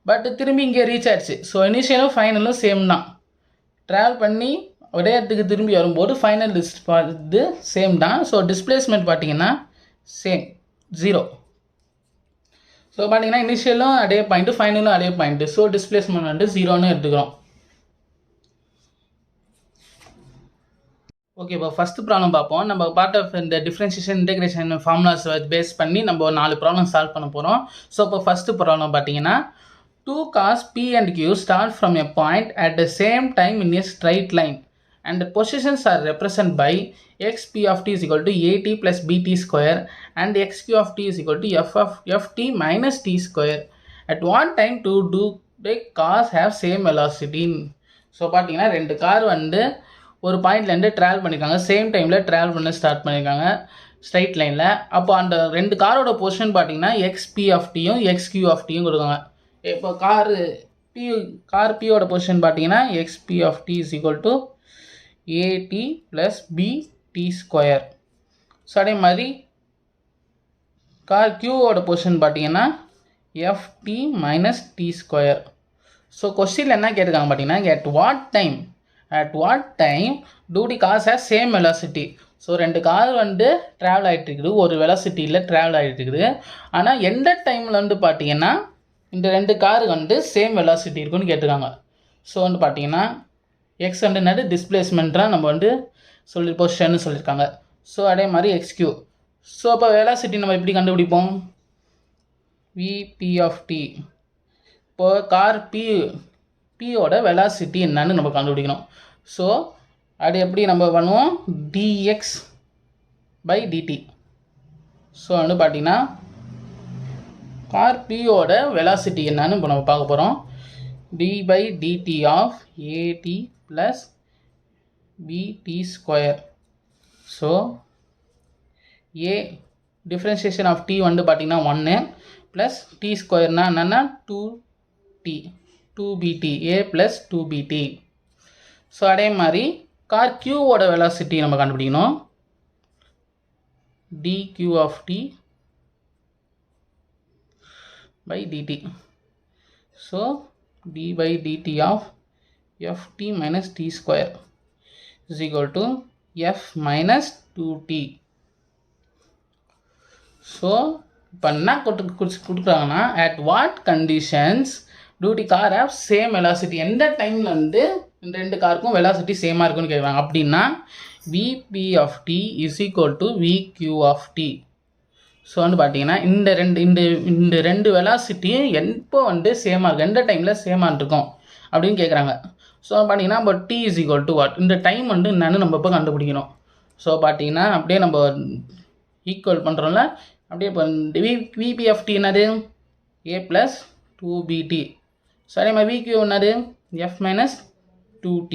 பட் திரும்பி இங்கே ரீச் ஆகிடுச்சு. ஸோ இனிஷியலும் ஃபைனலும் சேம் தான். ட்ராவல் பண்ணி ஒரே இடத்துக்கு திரும்பி வரும்போது ஃபைனல் இது சேம் தான். ஸோ டிஸ்பிளேஸ்மெண்ட் பார்த்தீங்கன்னா சேம் 0. ஸோ பார்த்தீங்கன்னா இனிஷியலும் அதே பாயிண்ட்டு, ஃபைனலும் அதே பாயிண்ட்டு. ஸோ டிஸ்பிளேஸ்மெண்ட் வந்து 0ன்னு எடுத்துக்கிறோம். ஓகே, இப்போ ஃபஸ்ட்டு ப்ராப்ளம் பார்ப்போம். நம்ம பார்ட் ஆஃப் இந்த டிஃப்ரென்ஷியேஷன் இன்டெகிரேஷன் ஃபார்முலாஸ் பேஸ் பண்ணி நம்ம 4 ப்ராப்ளம் சால்வ் பண்ண போகிறோம். ஸோ இப்போ ஃபஸ்ட்டு ப்ராப்ளம் பார்த்தீங்கன்னா 2 cos P and Q start from a point at the same time in a straight line and the positions are represented by xp of t is equal to at plus bt square and xq of t is equal to ft minus t square. At what time to do the cars have same velocity? So பார்த்தீங்கன்னா ரெண்டு car வந்து ஒரு பாயிண்ட்லேருந்து travel பண்ணியிருக்காங்க, same டைமில் travel பண்ண start பண்ணியிருக்காங்க straight லைனில். அப்போ அந்த ரெண்டு காரோட பொசிஷன் பார்த்தீங்கன்னா எக்ஸ்பி ஆஃப் டியும் எக்ஸ்கியூ ஆஃப் டியும் கொடுக்காங்க. இப்போ கார் பியோட பொசிஷன் பார்த்தீங்கன்னா X P of T is equal to A T plus B T square. So அதே மாதிரி கார் கியூவோட பொசிஷன் பார்த்தீங்கன்னா F T minus T square. So கொஸ்டினில் என்ன கேட்டிருக்காங்க பார்த்தீங்கன்னா at what time do the cars have same velocity? So ரெண்டு கார் வந்து ட்ராவல் ஆகிட்டு இருக்குது, ஒரு வெலாசிட்டியில் ட்ராவல் ஆகிட்டு இருக்குது. ஆனால் எந்த டைமில் வந்து பார்த்தீங்கன்னா இந்த ரெண்டு காரு வந்து சேம் வெலாசிட்டி இருக்குன்னு கேட்டிருக்காங்க. ஸோ வந்து பார்த்தீங்கன்னா எக்ஸ் வந்து என்னது டிஸ்பிளேஸ்மெண்ட்டாக நம்ம வந்து பொசிஷன்னு சொல்லியிருக்காங்க. ஸோ அதே மாதிரி எக்ஸ்கியூ. ஸோ அப்போ வெலாசிட்டி நம்ம எப்படி கண்டுபிடிப்போம்? V P of T. இப்போ கார் பியோட வெலாசிட்டி என்னன்னு நம்ம கண்டுபிடிக்கணும். ஸோ அது எப்படி நம்ம பண்ணுவோம்? dx by dt. ஸோ வந்து பார்த்தீங்கன்னா கார் பியோட வெலாசிட்டி என்னன்னு இப்போ நம்ம பார்க்க போகிறோம். d by dt of at plus bt square. So a differentiation of t வந்து பார்த்தீங்கன்னா 1 ப்ளஸ் டி ஸ்கொயர்னால் என்னென்னா 2bt a plus 2bt. So அதே மாதிரி கார் கியூவோட வெலாசிட்டி நம்ம கண்டுபிடிக்கணும். dq of t by dt. So d by dt of ft minus t square is equal to f minus 2t. So இப்போ என்ன கொடுக்குறாங்கன்னா at what conditions do the car have same velocity? எந்த டைமில் வந்து இந்த ரெண்டு காருக்கும் வெலாசிட்டி சேமாக இருக்குன்னு கேட்குறாங்க. அப்படின்னா vp of T is equal to vq of T. So வந்து பார்த்தீங்கன்னா இந்த ரெண்டு வெலாசிட்டியும் எப்போ வந்து சேமாக இருக்கும், எந்த டைமில் சேமாக இருக்கும் அப்படின்னு கேட்குறாங்க. ஸோ பார்த்தீங்கன்னா இப்போ T is equal to what, இந்த டைம் வந்து என்னன்னு நம்ம இப்போ கண்டுபிடிக்கணும். ஸோ பார்த்தீங்கன்னா அப்படியே நம்ம ஈக்குவல் பண்ணுறோம்ல, அப்படியே இப்போ விபி ஆஃப் டி என்னது a ப்ளஸ் 2bt ஸோ அதே மாதிரி விக்யூ என்னது எஃப் மைனஸ் 2t.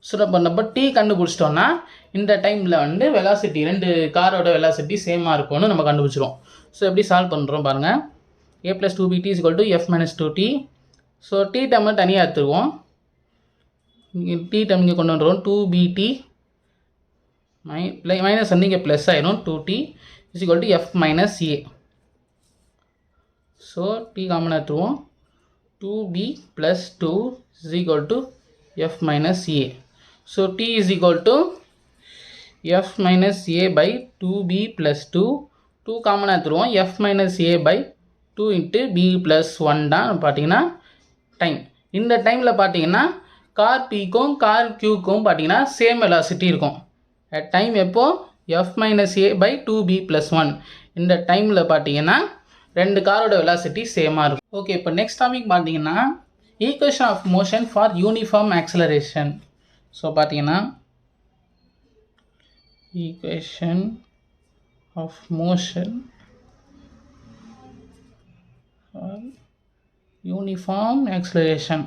ஸோ நம்ம t கண்டுபிடிச்சிட்டோன்னா இந்த டைமில் வந்து வெலாசிட்டி ரெண்டு காரோட வெலாசிட்டி சேமாக இருக்கும்னு நம்ம கண்டுபிடிச்சிரும். ஸோ எப்படி சால்வ் பண்ணுறோம் பாருங்கள். a + 2bt = f - 2t. So t டேர்மை தனியாக எடுத்துருவோம். இங்கே t டேர்ம் இங்கே கொண்டு வந்துடுவோம். 2bt மைனஸ் வந்து இங்கே ப்ளஸ் ஆயிடும். 2t = f - a. So t common எடுத்துருவோம். 2b + 2 = f - a. So t = f - a by 2b + 2. 2 காமனாக எடுத்துருவோம். f - a by 2 × b + 1 தான் பார்த்தீங்கன்னா டைம். இந்த டைமில் பார்த்தீங்கன்னா கார் பிக்கும் கார் க்யூக்கும் பார்த்தீங்கன்னா சேம் வெலாசிட்டி இருக்கும். டைம் எப்போ f - a by 2b + 1. இந்த டைமில் பார்த்தீங்கன்னா ரெண்டு காரோட வெலாசிட்டி சேமாக இருக்கும். ஓகே, இப்போ நெக்ஸ்ட் டாபிக் பார்த்தீங்கன்னா equation of motion for uniform acceleration. So பார்த்தீங்கன்னா equation of motion for uniform acceleration.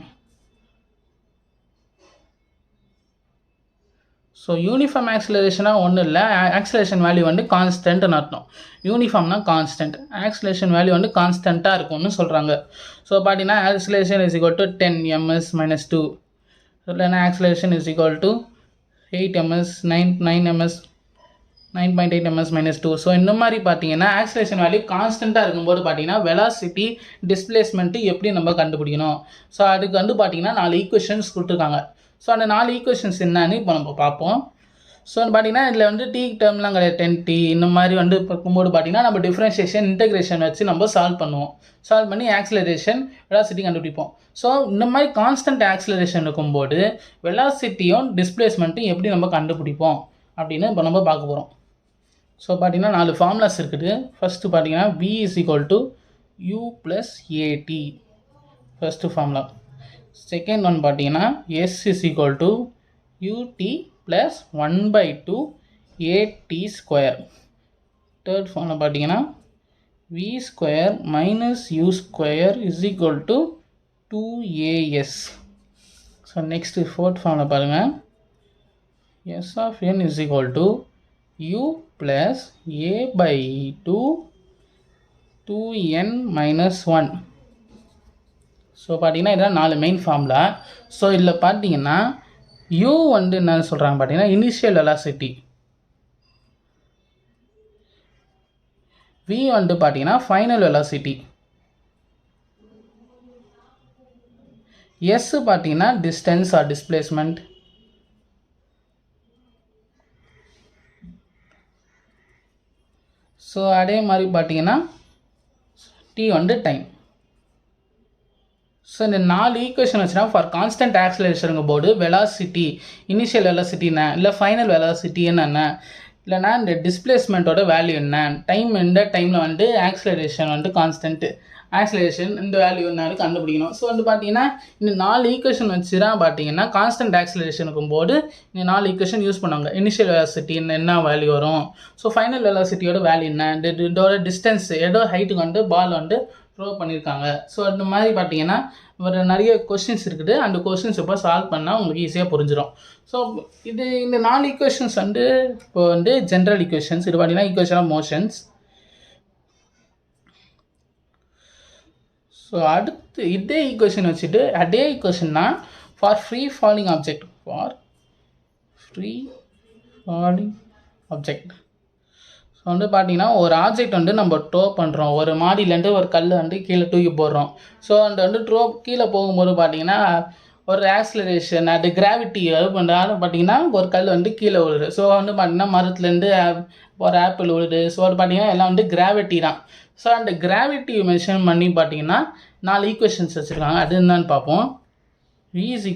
So uniform ஆக்சலரேஷனாக ஒன்றும் இல்லை. ஆக்சலரேஷன் வேல்யூ வந்து கான்ஸ்டன்ட்னு அர்த்தம். யூனிஃபார்ம்னா கான்ஸ்டன்ட், ஆக்சலரேஷன் வேல்யூ வந்து கான்ஸ்டண்ட்டாக இருக்கும்னு சொல்கிறாங்க. ஸோ பார்த்தீங்கன்னா ஆக்சலரேஷன் = 10 ms - 2. இல்லைன்னா acceleration = 8 ms 9 ms 9.8 ms - 2. So இந்த மாதிரி பார்த்தீங்கன்னா ஆக்சலரேஷன் வேல்யூ கான்ஸ்டண்ட்டாக இருக்கும்போது பார்த்தீங்கன்னா வெலாசிட்டி டிஸ்பிளேஸ்மெண்ட்டு எப்படி நம்ம கண்டுபிடிக்கணும். ஸோ அதுக்கு வந்து பார்த்தீங்கன்னா 4 ஈக்குவேஷன்ஸ் கொடுத்துருக்காங்க. ஸோ அந்த 4 ஈக்குவேஷன்ஸ் என்னன்னு இப்போ நம்ம பார்ப்போம். ஸோ பார்த்தீங்கன்னா இதில் வந்து t டேர்ம்லாம் கிடையாது. 10t இந்த மாதிரி வந்து பார்க்கும்போது பார்த்தீங்கன்னா நம்ம டிஃப்ரென்ஷியேஷன் இன்டெகிரேஷன் வச்சு நம்ம சால்வ் பண்ணுவோம். சால்வ் பண்ணி ஆக்சலரேஷன் வெலாசிட்டி கண்டுபிடிப்போம். ஸோ இந்த மாதிரி கான்ஸ்டன்ட் ஆக்சலரேஷன் இருக்கும்போது வெலாசிட்டியும் டிஸ்பிளேஸ்மெண்ட்டும் எப்படி நம்ம கண்டுபிடிப்போம் அப்படின்னு இப்போ நம்ம பார்க்க போகிறோம். ஸோ பார்த்தீங்கன்னா 4 ஃபார்முலாஸ் இருக்குது. ஃபஸ்ட்டு பார்த்தீங்கன்னா v = u + at first formula. Second one பார்த்தீங்கன்னா s = ut + 1/2 at². Third formula பார்த்தீங்கன்னா v² - u² = 2as. So next fourth formula பாருங்கள். s of n = u + a/2 2n - 1. So பார்த்தீங்கன்னா இதெல்லாம் 4 மெயின் ஃபார்முலா. ஸோ இதில் பார்த்தீங்கன்னா u வந்து என்ன சொல்கிறாங்க பார்த்தீங்கன்னா இனிஷியல் வெலாசிட்டி, v வந்து பார்த்தீங்கன்னா ஃபைனல் வெலாசிட்டி, s பார்த்தீங்கன்னா டிஸ்டன்ஸ் ஆர் டிஸ்பிளேஸ்மெண்ட், ஸோ அதே மாதிரி பார்த்தீங்கன்னா t வந்து டைம். ஸோ இந்த 4 ஈக்குவேஷன் வச்சுன்னா ஃபார் கான்ஸ்டன்ட் ஆக்சலரேஷனுங்க போது வெலாசிட்டி இனிஷியல் வெலாசிட்டி என்ன, இல்லை ஃபைனல் வெலாசிட்டி என்னென்ன, இல்லைனா இந்த டிஸ்பிளேஸ்மெண்ட்டோட வேல்யூ என்ன, டைம் இந்த டைமில் வந்து ஆக்சலரேஷன் வந்து கான்ஸ்டன்ட்டு, ஆக்சலரேஷன் இந்த வேல்யூ என்னன்னு கண்டுபிடிக்கணும். ஸோ வந்து பார்த்தீங்கன்னா இந்த 4 ஈக்குவேஷன் வச்சு தான் பார்த்தீங்கன்னா கான்ஸ்டன்ட் ஆக்சலரேஷனுக்கும் போது இந்த 4 ஈக்குவேஷன் யூஸ் பண்ணுவாங்க. இனிஷியல் வெலாசிட்டி என்ன வேல்யூ வரும், ஸோ ஃபைனல் வெலாசிட்டியோட வேல்யூ என்ன, இதோட டிஸ்டன்ஸ் ஏதோ ஹைட்டுக்கு வந்து பால் வந்து த்ரோ பண்ணியிருக்காங்க. ஸோ அந்த மாதிரி பார்த்தீங்கன்னா ஒரு நிறைய கொஸ்டின்ஸ் இருக்குது. அந்த கொஸ்டின்ஸ் இப்போ சால்வ் பண்ணால் உங்களுக்கு ஈஸியாக புரிஞ்சிடும். ஸோ இந்த 4 ஈக்குவேஷன்ஸ் வந்து இப்போ வந்து ஜென்ரல் ஈக்குவேஷன்ஸ். இது பார்த்தீங்கன்னா ஈக்குவேஷன் ஆஃப் மோஷன்ஸ். ஸோ அடுத்து இதே ஈக்குவேஷன் வச்சுட்டு அதே ஈக்குவேஷன் தான் for free falling object. So வந்து பார்த்தீங்கன்னா ஒரு ஆப்ஜெக்ட் வந்து நம்ம ட்ரோ பண்ணுறோம், ஒரு மாடியிலேருந்து ஒரு கல் வந்து கீழே தூக்கி போடுறோம். ஸோ அந்த வந்து கீழே போகும்போது பார்த்தீங்கன்னா ஒரு ஆக்சலரேஷன் அது கிராவிட்டி பண்ணுறாலும் பார்த்தீங்கன்னா ஒரு கல் வந்து கீழே விழுது. ஸோ வந்து பார்த்தீங்கன்னா மரத்துலேருந்து ஒரு ஆப்பிள் விழுது. ஸோ அது பார்த்தீங்கன்னா எல்லாம் வந்து கிராவிட்டி தான். ஸோ அந்த கிராவிட்டி மென்ஷன் பண்ணி பார்த்தீங்கன்னா 4 ஈக்குவேஷன்ஸ் வச்சுருக்காங்க. அது என்னன்னு பார்ப்போம். v =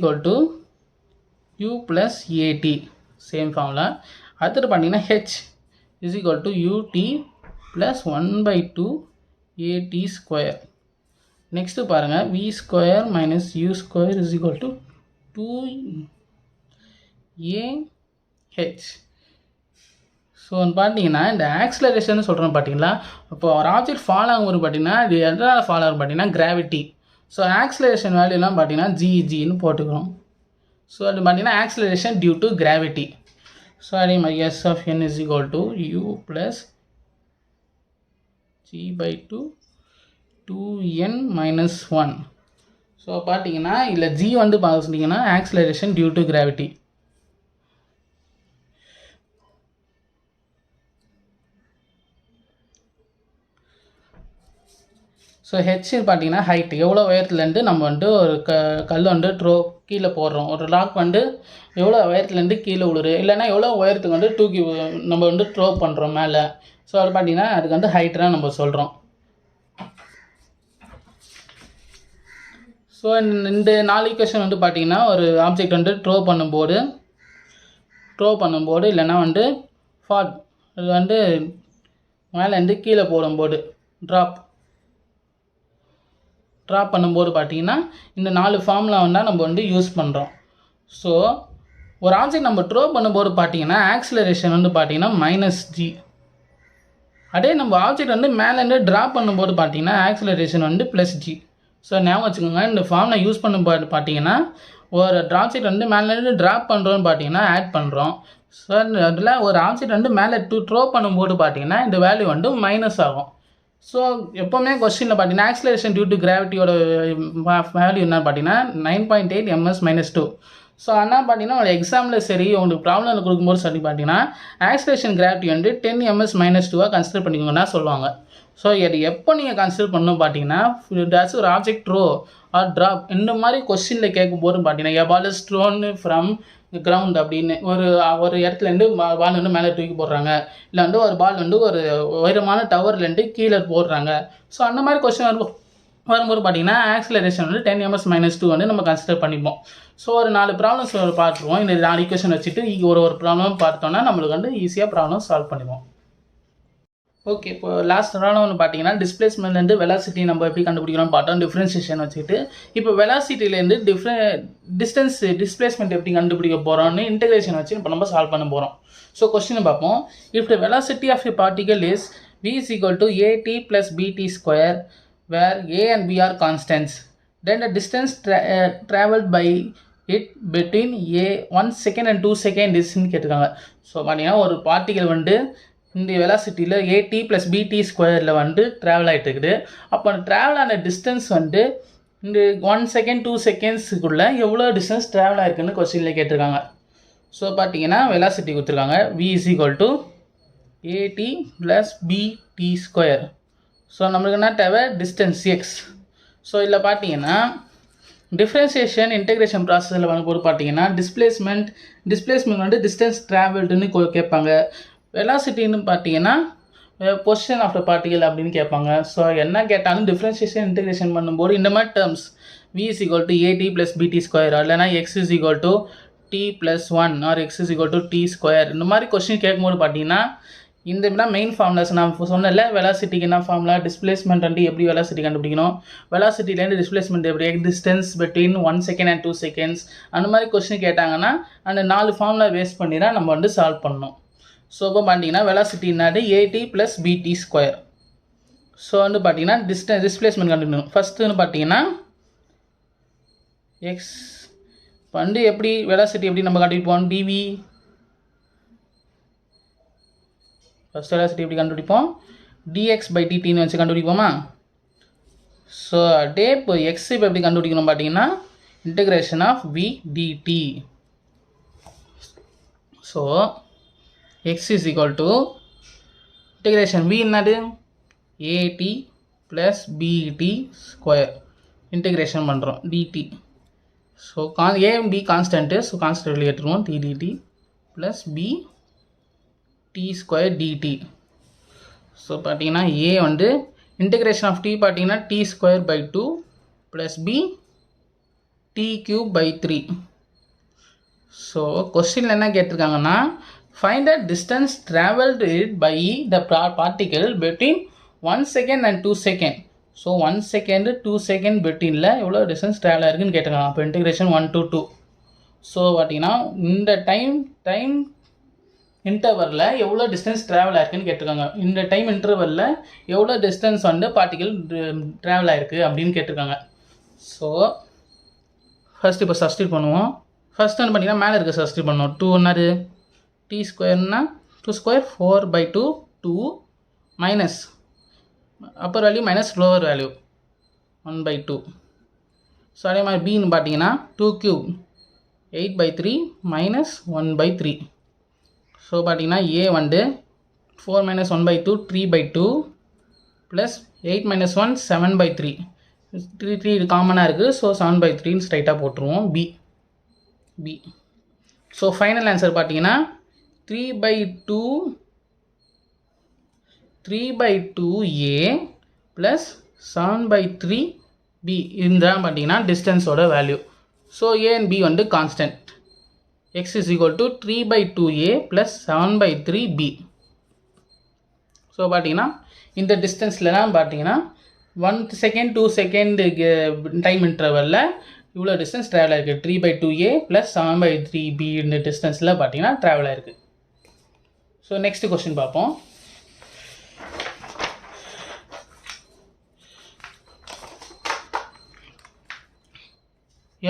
u + at same formula. அடுத்தது பார்த்தீங்கன்னா h = ut + 1/2 at². நெக்ஸ்ட்டு பாருங்கள் v² - u² = 2ah. ஸோ வந்து பார்த்தீங்கன்னா இந்த ஆக்சலரேஷன் சொல்கிறோம் பார்த்தீங்களா, இப்போ ஒரு ஆப்ஜெக்ட் ஃபால் ஆகும்போது பார்த்தீங்கன்னா இது எதனால் ஃபால் ஆகும் பார்த்தீங்கன்னா கிராவிட்டி. ஸோ ஆக்சிலரேஷன் வேல்யூலாம் பார்த்தீங்கன்னா ஜின்னு போட்டுக்கிறோம். ஸோ அது பார்த்தீங்கன்னா acceleration due to gravity. So அதே மாதிரி S of N is equal to U plus g/2 2n minus 1. So பார்த்தீங்கன்னா இல்லை ஜி வந்து பார்த்தீங்கன்னா acceleration due to gravity. So H பார்த்தீங்கன்னா ஹைட், எவ்வளோ உயரத்துலேருந்து நம்ம வந்துட்டு ஒரு கல் வந்து கீழே போடுறோம். ஒரு ராக் வந்து எவ்வளோ உயரத்துலேருந்து கீழே விழுறு, இல்லைன்னா எவ்வளோ உயரத்துக்கு வந்து தூக்கி நம்ம வந்து த்ரோ பண்ணுறோம் மேலே. ஸோ அது பார்த்தீங்கன்னா அதுக்கு வந்து ஹைட் தான் நம்ம சொல்கிறோம். ஸோ இந்த 4 ஈக்குவேஷன் வந்து பார்த்தீங்கன்னா ஒரு ஆப்ஜெக்ட் வந்து த்ரோ பண்ணும்போது இல்லைன்னா வந்து ஃபால், அது வந்து மேலேருந்து கீழே போடும்போது ட்ராப் பண்ணும்போது பார்த்தீங்கன்னா இந்த 4 ஃபார்முலா வந்து நம்ம வந்து யூஸ் பண்ணுறோம். ஸோ ஒரு ஆப்ஜெக்ட் நம்ம த்ரோ பண்ணும்போது பார்த்தீங்கன்னா ஆக்சிலரேஷன் வந்து பார்த்தீங்கன்னா -g. அதே நம்ம ஆப்ஜெக்ட் வந்து மேலேருந்து ட்ராப் பண்ணும்போது பார்த்தீங்கன்னா ஆக்சிலரேஷன் வந்து +g. ஸோ ஞாபகம் வச்சுக்கோங்க, இந்த ஃபார்முலா யூஸ் பண்ணும்போது பார்த்தீங்கன்னா ஒரு ஆப்ஜெக்ட் வந்து மேலேருந்து ட்ராப் பண்ணுறோன்னு பார்த்தீங்கன்னா ஆட் பண்ணுறோம். ஸோ அதில் ஒரு ஆப்ஜெக்ட் வந்து மேலே த்ரோ பண்ணும்போது பார்த்தீங்கன்னா இந்த வேல்யூ வந்து மைனஸ் ஆகும். ஸோ எப்போவுமே கொஸ்டினில் பார்த்தீங்கன்னா ஆக்சிலரேஷன் டியூ டு கிராவிட்டியோட வேல்யூ என்ன பார்த்தீங்கன்னா 9.8 ms-2. ஸோ ஆனால் பார்த்தீங்கன்னா ஒரு எக்ஸாமில் சரி உங்களுக்கு ப்ராப்ளம் கொடுக்கும்போது சரி பார்த்தீங்கன்னா ஆக்சிலரேஷன் கிராவிட்டி வந்து 10 ms-2 கன்சிடர் பண்ணிக்கோங்கன்னா சொல்லுவாங்க. ஸோ இது எப்போ நீங்கள் கன்சிடர் பண்ணணும் பார்த்தீங்கன்னா டேட்ஸ் ஒரு ஆப்ஜெக்ட் த்ரோ ஆர் ட்ராப் இந்த மாதிரி கொஸ்டினில் கேட்கும்போது பார்த்தீங்கன்னா எ பால் இஸ் த்ரோன் ஃப்ரம் கிரவுண்ட் அப்படின்னு ஒரு இடத்துலேருந்து பால் வந்து மேலே தூக்கி போடுறாங்க, இல்லை வந்து ஒரு பால் வந்து ஒரு உயரமான டவர்லேருந்து கீழே போடுறாங்க. ஸோ அந்த மாதிரி கொஸ்டின் வரும்போது பார்த்தீங்கன்னா ஆக்சிலரேஷன் வந்து 10 ms-2 வந்து நம்ம கன்சிடர் பண்ணிப்போம். ஸோ ஒரு 4 ப்ராப்ளம்ஸ் பார்த்துருவோம். இந்த 4 ஈக்குவேஷன் வச்சுட்டு ஒரு ப்ராப்ளம் பார்த்தோன்னா நம்மளுக்கு வந்து ஈஸியாக ப்ராப்ளம் சால்வ் பண்ணிடுவோம். ஓகே, இப்போ லாஸ்ட் ப்ராப்ளம் வந்து பார்த்தீங்கன்னா டிஸ்பிளேஸ்மெண்ட்லேருந்து வெலாசிட்டி நம்ம எப்படி கண்டுபிடிக்கிறோம் பார்த்தோம், டிஃப்ரென்ஷியேஷன் வச்சுட்டு. இப்போ வெலாசிட்டிலேருந்து டிஸ்பிளேஸ்மெண்ட் எப்படி கண்டுபிடிக்க போகிறோம்னு இன்டெகிரேஷன் வச்சு இப்போ நம்ம சால்வ் பண்ண போகிறோம். ஸோ கொஸ்டினை பார்ப்போம். If the velocity of a particle is v is equal to at plus bt square where a and b are constants, then the distance traveled by it between 1 second and 2 second isன்னு கேட்டிருக்காங்க. So பார்த்தீங்கன்னா ஒரு particle வந்து இந்த வெலாசிட்டியில் ஏடி plus பிடி ஸ்கொயரில் வந்து travel ஆகிட்டு இருக்குது. அப்போ ட்ராவல் ஆன டிஸ்டன்ஸ் வந்து இந்த 1 செகண்ட் 2 செகண்ட்ஸுக்குள்ளே எவ்வளோ டிஸ்டன்ஸ் ட்ராவல் ஆகிருக்குன்னு கொஸ்டினில் கேட்டிருக்காங்க. ஸோ பார்த்தீங்கன்னா வெலாசிட்டி கொடுத்துருக்காங்க v is equal to at plus bt square. So நம்மளுக்கு என்ன தேவை, டிஸ்டன்ஸ் x. ஸோ இதில் பார்த்தீங்கன்னா டிஃப்ரென்சியேஷன் இன்டெகிரேஷன் ப்ராசஸில் வரும்போது பார்த்தீங்கன்னா டிஸ்பிளேஸ்மெண்ட் வந்து டிஸ்டன்ஸ் ட்ராவல்டுன்னு கேட்பாங்க. வெலாசிட்டின்னு பார்த்தீங்கன்னா பொசிஷன் ஆஃப் த பார்ட்டிகல் அப்படின்னு கேட்பாங்க. ஸோ என்ன கேட்டாலும் டிஃப்ரென்சியேஷன் இன்டெகிரேஷன் பண்ணும்போது இந்த மாதிரி terms v is equal to at plus bt square, இல்லைனா x is equal to t plus 1 or x is equal to t square, இந்த மாதிரி கொஸ்டின் கேட்கும்போது பார்த்தீங்கன்னா இந்த மெயின் ஃபார்முலாஸ் நான் சொன்னல, வெலாசிட்டிக்கு என்ன ஃபார்முலா, டிஸ்பிளேஸ்மெண்ட் வந்து எப்படி வெலாசிட்டி கண்டுபிடிக்கணும், வெலாசிட்டிலேருந்து டிஸ்பிளேஸ்மெண்ட் எப்படி, distance between 1 second and 2 seconds, அந்த மாதிரி கொஸ்டின் கேட்டாங்கன்னா அந்த 4 ஃபார்முலா வேஸ்ட் பண்ணி தான் நம்ம வந்து சால்வ் பண்ணணும். ஸோ இப்போ பார்த்தீங்கன்னா வெலாசிட்டி என்னது ஏடி ப்ளஸ் பிடி ஸ்கொயர். ஸோ வந்து பார்த்தீங்கன்னா டிஸ்பிளேஸ்மெண்ட் கண்டுபிடிக்கணும். ஃபஸ்ட்டு வந்து பார்த்தீங்கன்னா எக்ஸ் வந்து எப்படி வெலாசிட்டி எப்படி நம்ம கண்டுபிடிப்போம், டிவி ஃபஸ்ட் வெலாசிட்டி எப்படி கண்டுபிடிப்போம், டிஎக்ஸ் பை டிடின்னு வச்சு கண்டுபிடிப்போமா. ஸோ அதே இப்போ எக்ஸ் இப்போ எப்படி கண்டுபிடிக்கணும் பார்த்தீங்கன்னா integration of V D T. So x is equal to integration v என்னது at plus bt square integration பண்ணுறோம் dt. So a and b constant, so constant வெளியே எடுத்துருவோம் t dt plus b t square dt. So பார்த்தீங்கன்னா a வந்து integration of t பார்த்தீங்கன்னா t square by 2 plus b t cube by 3. So கொஸ்டினில் என்ன கேட்டிருக்காங்கன்னா find the distance traveled by the particle between 1 second and 2 second. So 1 second 2 second betweenல எவ்வளோ distance travel ஆகிருக்குன்னு கேட்டிருக்காங்க. அப்போ integration 1 to 2. So பார்த்தீங்கன்னா இந்த time இன்டர்வலில் எவ்வளோ distance travel ஆகிருக்குன்னு கேட்டிருக்காங்க. இந்த டைம் இன்டர்வலில் எவ்வளோ டிஸ்டன்ஸ் வந்து பார்ட்டிகல் ட்ராவல் ஆகிருக்கு அப்படின்னு கேட்டிருக்காங்க. ஸோ ஃபஸ்ட் இப்போ சப்ஸ்டியூட் பண்ணுவோம். ஃபஸ்ட் வந்து பார்த்தீங்கன்னா மேலே இருக்க சப்ஸ்டியூட் பண்ணுவோம். 2 என்னது டி ஸ்கொயர்னா 2 square 4/2 2 minus upper value minus lower value 1/2. So அதே மாதிரி பின்னு பார்த்தீங்கன்னா 2 கியூப் 8/3 மைனஸ் 1/3. ஸோ பார்த்தீங்கன்னா ஏ வந்து 4 மைனஸ் 1/2 3/2 ப்ளஸ் 8 மைனஸ் 1 7/3. 3 இது காமனாக இருக்குது. ஸோ 7/3 ஸ்ட்ரைட்டாக போட்டுருவோம். பி ஸோ ஃபைனல் ஆன்சர் பார்த்தீங்கன்னா 3/2a ப்ளஸ் 7/3b. இதுதான் பார்த்தீங்கன்னா டிஸ்டன்ஸோட value. So A and B வந்து constant. x is equal to 3/2a plus 7/3b. So பார்த்தீங்கன்னா இந்த டிஸ்டன்ஸ்லாம் பார்த்தீங்கன்னா 1 செகண்ட் 2 செகண்ட் டைம் இன்டர்வலில் இவ்வளோ டிஸ்டன்ஸ் ட்ராவல் ஆகிருக்கு. 3/2a ப்ளஸ் 7/3b இந்த டிஸ்டன்ஸில் பார்த்தீங்கன்னா ட்ராவல் ஆகிருக்கு. ஸோ நெக்ஸ்ட் கொஸ்டின் பார்ப்போம்.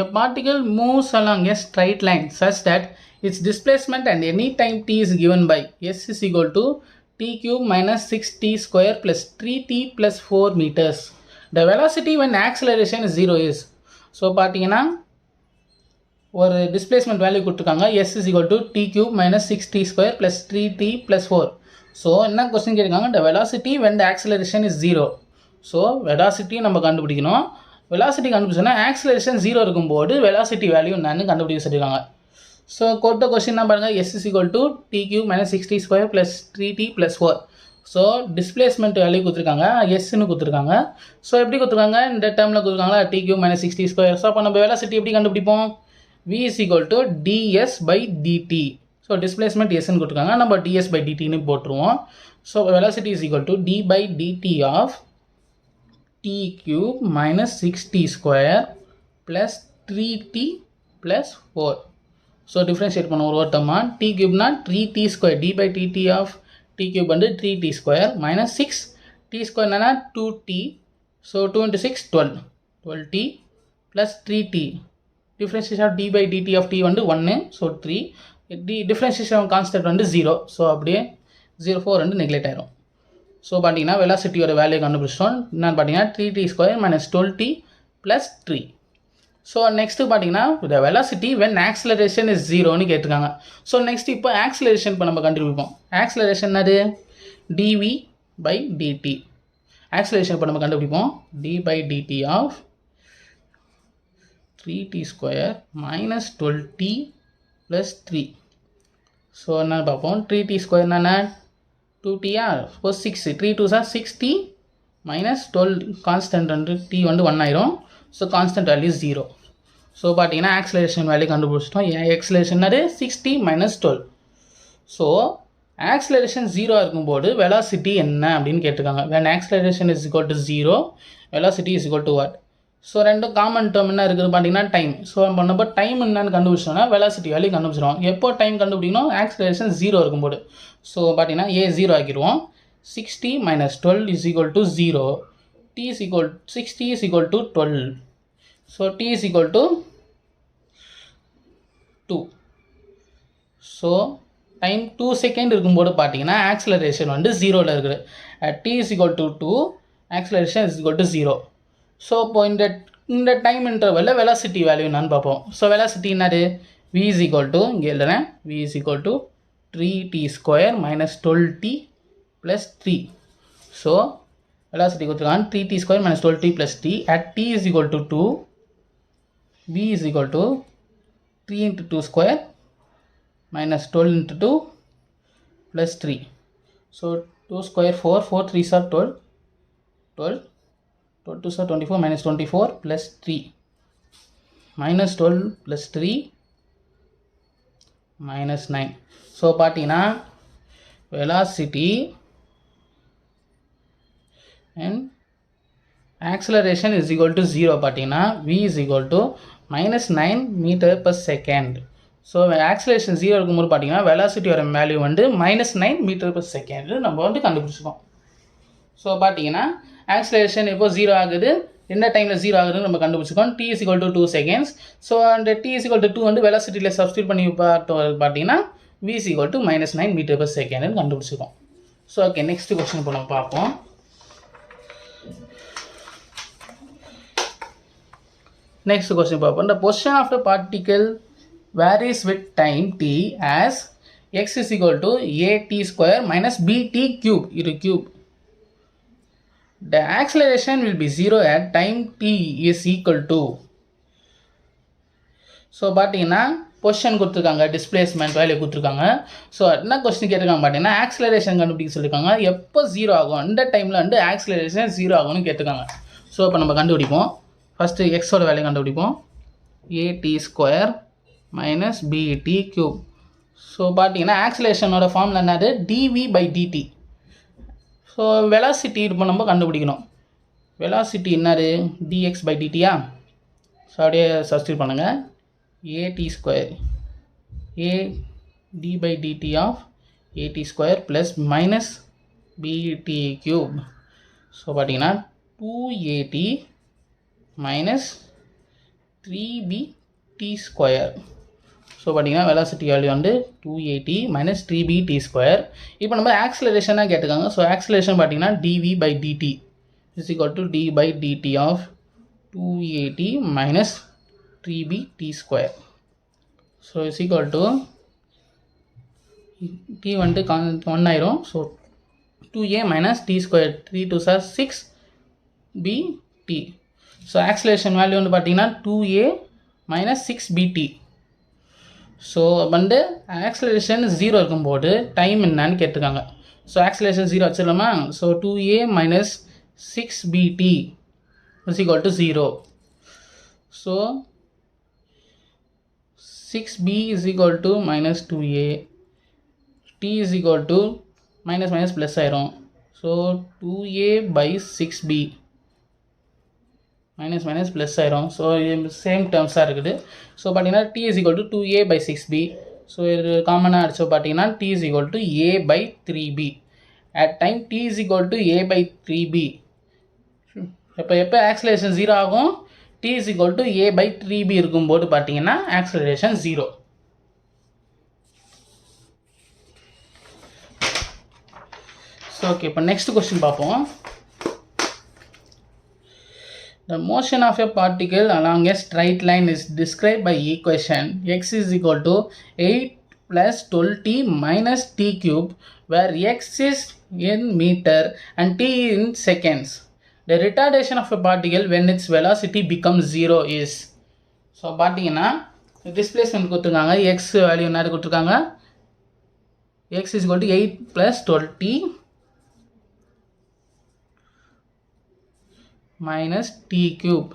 A particle moves along a straight line such that its displacement and any time t is given by s is equal to t cube minus 6t square plus 3t plus 4 meters. The velocity when acceleration is 0 is. So பார்த்தீங்கன்னா ஒரு displacement value கொடுத்துருக்காங்க. s is equal to t cube minus 6t square plus 3t plus 4. So என்ன question கேட்குறாங்க, the velocity when the acceleration is 0. So velocity நம்ம கண்டுபிடிக்கணும். Velocity கண்டுபிடிச்சோன்னா acceleration 0 இருக்கும்போது velocity value என்னன்னு கண்டுபிடிக்க சொல்லியிருக்காங்க. ஸோ கொடுத்த கொஸ்டின் தான் பாருங்கள், s is equal to t cube minus 6t square plus 3t plus 4. So displacement value கொடுத்துருக்காங்க, எஸ்ன்னு கொடுத்துருக்காங்க. ஸோ எப்படி கொடுத்துருக்காங்க, இந்த டேர்மில் கொடுத்துருக்காங்களா t cube minus 6t square. So அப்போ நம்ம வெலாசிட்டி எப்படி கண்டுபிடிப்போம், v is equal to ds by dt. So displacement எஸ்ன்னு கொடுத்துருக்காங்க, நம்ம ds by dtன்னு போட்டுருவோம். So velocity is equal to d by dt of t cube minus 6t square plus 3t plus 4. So differentiate பண்ண ஒரு டேர்மா t cube na 3t square d by dt of t cube வந்து 3t square minus 6t square na 2t. So 2 into 6 12t plus 3t. differentiation of d by dt of t வந்து 1. So 3 differentiation of constant வந்து 0. So அப்படியே 0 4 வந்து neglect ஆயிரும். So பார்த்தீங்கன்னா வெலாசிட்டியோட value கண்டுபிடிச்சோம். என்னன்னு பார்த்தீங்கன்னா 3t square minus 12t plus 3. So next பார்த்தீங்கன்னா இந்த வெலாசிட்டி வென் ஆக்சிலரேஷன் இஸ் 0ன்னு கேட்டிருக்காங்க. ஸோ நெக்ஸ்ட் இப்போ ஆக்சிலரேஷன் இப்போ நம்ம கண்டுபிடிப்போம். ஆக்சிலரேஷன் அது dv by dt. ஆக்சிலரேஷன் இப்போ நம்ம கண்டுபிடிப்போம் d by dt of 3t square minus 12t plus 3. So என்ன பார்ப்போம், 3t ஸ்கொயர் என்னென்ன 2t இப்போ 6 3 2s 6t மைனஸ் 12 கான்ஸ்டன்ட் வந்து t வந்து 1 ஆயிரும். So constant value 0. ஸோ பார்த்தீங்கன்னா ஆக்சிலரேஷன் வேல்யூ கண்டுபிடிச்சிட்டோம். ஆக்சிலரேஷன் அது 6t மைனஸ் 12. ஸோ ஆக்சிலரேஷன் 0 இருக்கும்போது வெலாசிட்டி என்ன அப்படின்னு கேட்டிருக்காங்க. when acceleration is equal to 0 velocity is equal to what. So ரெண்டும் காமன் டேர்ம் என்ன இருக்குது பார்த்தீங்கன்னா டைம். ஸோ நம்ம டைம் என்னன்னு கண்டுபிடிச்சோன்னா வெலாசிட்டி வேல்யூ கண்டுபிடிச்சிடும். எப்போ டைம் கண்டுபிடிக்கணும், ஆக்சிலரேஷன் 0 இருக்கும்போது. ஸோ பார்த்தீங்கன்னா a 0 ஆக்கிடுவோம். 6t minus 12 is equal to 0. t is equal 6t is equal to 12. So t is equal to 2. So time 2 second இருக்கும்போது பார்த்தீங்கன்னா ஆக்சிலரேஷன் வந்து 0ல் இருக்குது. t is equal to 2, acceleration is equal to 0. So இப்போ இந்த time இன்டர்வலில் velocity value என்னன்னு பார்ப்போம். So velocity என்னது, v is equal to இங்கே எழுதுறேன், v is equal to 3t square minus 12t plus 3. So velocity கொடுத்துருக்காங்க 3t square minus 12t plus 3 at t is equal to 2. v is equal to 3 into 2 square minus 12 into 2 plus 3. So 2 square 4, 4 3s are 12, 12 2s are 24 minus 24 plus 3 minus 12 plus 3 minus 9. So பார்த்தீங்கன்னா velocity and acceleration is equal to 0 பார்த்தீங்கன்னா v is equal to minus 9 meter per second. So acceleration 0 இருக்கும்போது பார்த்தீங்கன்னா வெலாசிட்டியோட value வந்து minus 9 meter per second நம்ம வந்து கண்டுபிடிச்சிக்கோம். So பார்த்தீங்கன்னா acceleration இப்போ 0 ஆகுது, என்ன டைமில் ஜீரோ ஆகுதுன்னு நம்ம கண்டுபிடிச்சிக்கோம். t is equal to 2 seconds. So அந்த t is equal to 2 வந்து வெலாசிட்டியில் சப்ஸ்டியூட் பண்ணி பார்த்தீங்கன்னா v is equal to -9 m/s கண்டுபிடிச்சிக்கோம். ஸோ ஓகே, நெக்ஸ்ட் கொஸ்டின் இப்போ நம்ம பார்ப்போம். Next question பார்ப்போம். The position of the particle varies with time t as x is equal to at square minus bt cube. இது cube. The acceleration will be 0 at time t is equal to. So பார்த்தீங்கன்னா position கொடுத்துருக்காங்க, displacement value கொடுத்துருக்காங்க. So என்ன question கேட்டிருக்காங்க பார்த்தீங்கன்னா acceleration கண்டுபிடிக்க சொல்லியிருக்காங்க. எப்போ ஜீரோ ஆகும், இந்த டைமில் வந்து ஆக்சிலரேஷன் ஜீரோ ஆகும்னு கேட்டிருக்காங்க. ஸோ இப்போ நம்ம கண்டுபிடிப்போம். ஃபஸ்ட்டு எக்ஸோட வேல்யூ கண்டுபிடிப்போம். at square minus bt cube. So பார்த்தீங்கன்னா ஆக்சிலேஷனோட ஃபார்முலா என்னது, dv/dt. ஸோ வெலாசிட்டி இப்போ நம்ம கண்டுபிடிக்கணும். வெலாசிட்டி என்னது, dx/dtயா. ஸோ அப்படியே சப்ஸ்டியூட் பண்ணுங்கள். at square a d/dt of at square plus minus bt cube. So பார்த்தீங்கன்னா 2at minus 3bt square. So பார்த்தீங்கன்னா வெலாசிட்டி வேல்யூ வந்து 2at minus 3bt ஸ்கொயர். இப்போ நம்ம ஆக்சிலரேஷனாக கேட்டுக்காங்க. ஸோ ஆக்சிலரேஷன் பார்த்தீங்கன்னா dv/dt is equal to d/dt of 2at minus 3bt square. So is equal to t வந்துட்டு 1 ஆயிரும். So 2a minus t square, 3 2s are 6bt. So oscillation value வந்து பார்த்தீங்கன்னா 2a minus 6bt. So வந்து acceleration 0 இருக்கும்போது time என்னன்னு கேட்டிருக்காங்க. So acceleration 0 வச்சிடலாமா. So 2a minus 6bt is equal to 0. So 6b is equal to minus 2a. t is equal to minus minus plus ஆயிரும். So 2a/6b minus minus plus ஆயிரும். So same டேர்ம்ஸாக இருக்குது. So பார்த்தீங்கன்னா t is equal to 2a/6b. So இது காமனாக அடிச்சு பார்த்தீங்கன்னா t is equal to a/3b. at time t is equal to a/3b. எப்போ acceleration 0 ஆகும், t is equal to a/3b இருக்கும்போது பார்த்தீங்கன்னா ஆக்சிலரேஷன் 0. ஸோ ஓகே, இப்போ நெக்ஸ்ட் கொஸ்டின் பார்ப்போம். The motion of a particle along a straight line is described by equation x is equal to 8 plus 12t minus t cube, where x is in meter and t in seconds. The retardation of a particle when its velocity becomes 0 is. So பார்த்தீங்கன்னா displacement கொடுத்துருக்காங்க. X value என்ன கொடுத்துருக்காங்க, x is equal to 8 plus 12t minus t cube.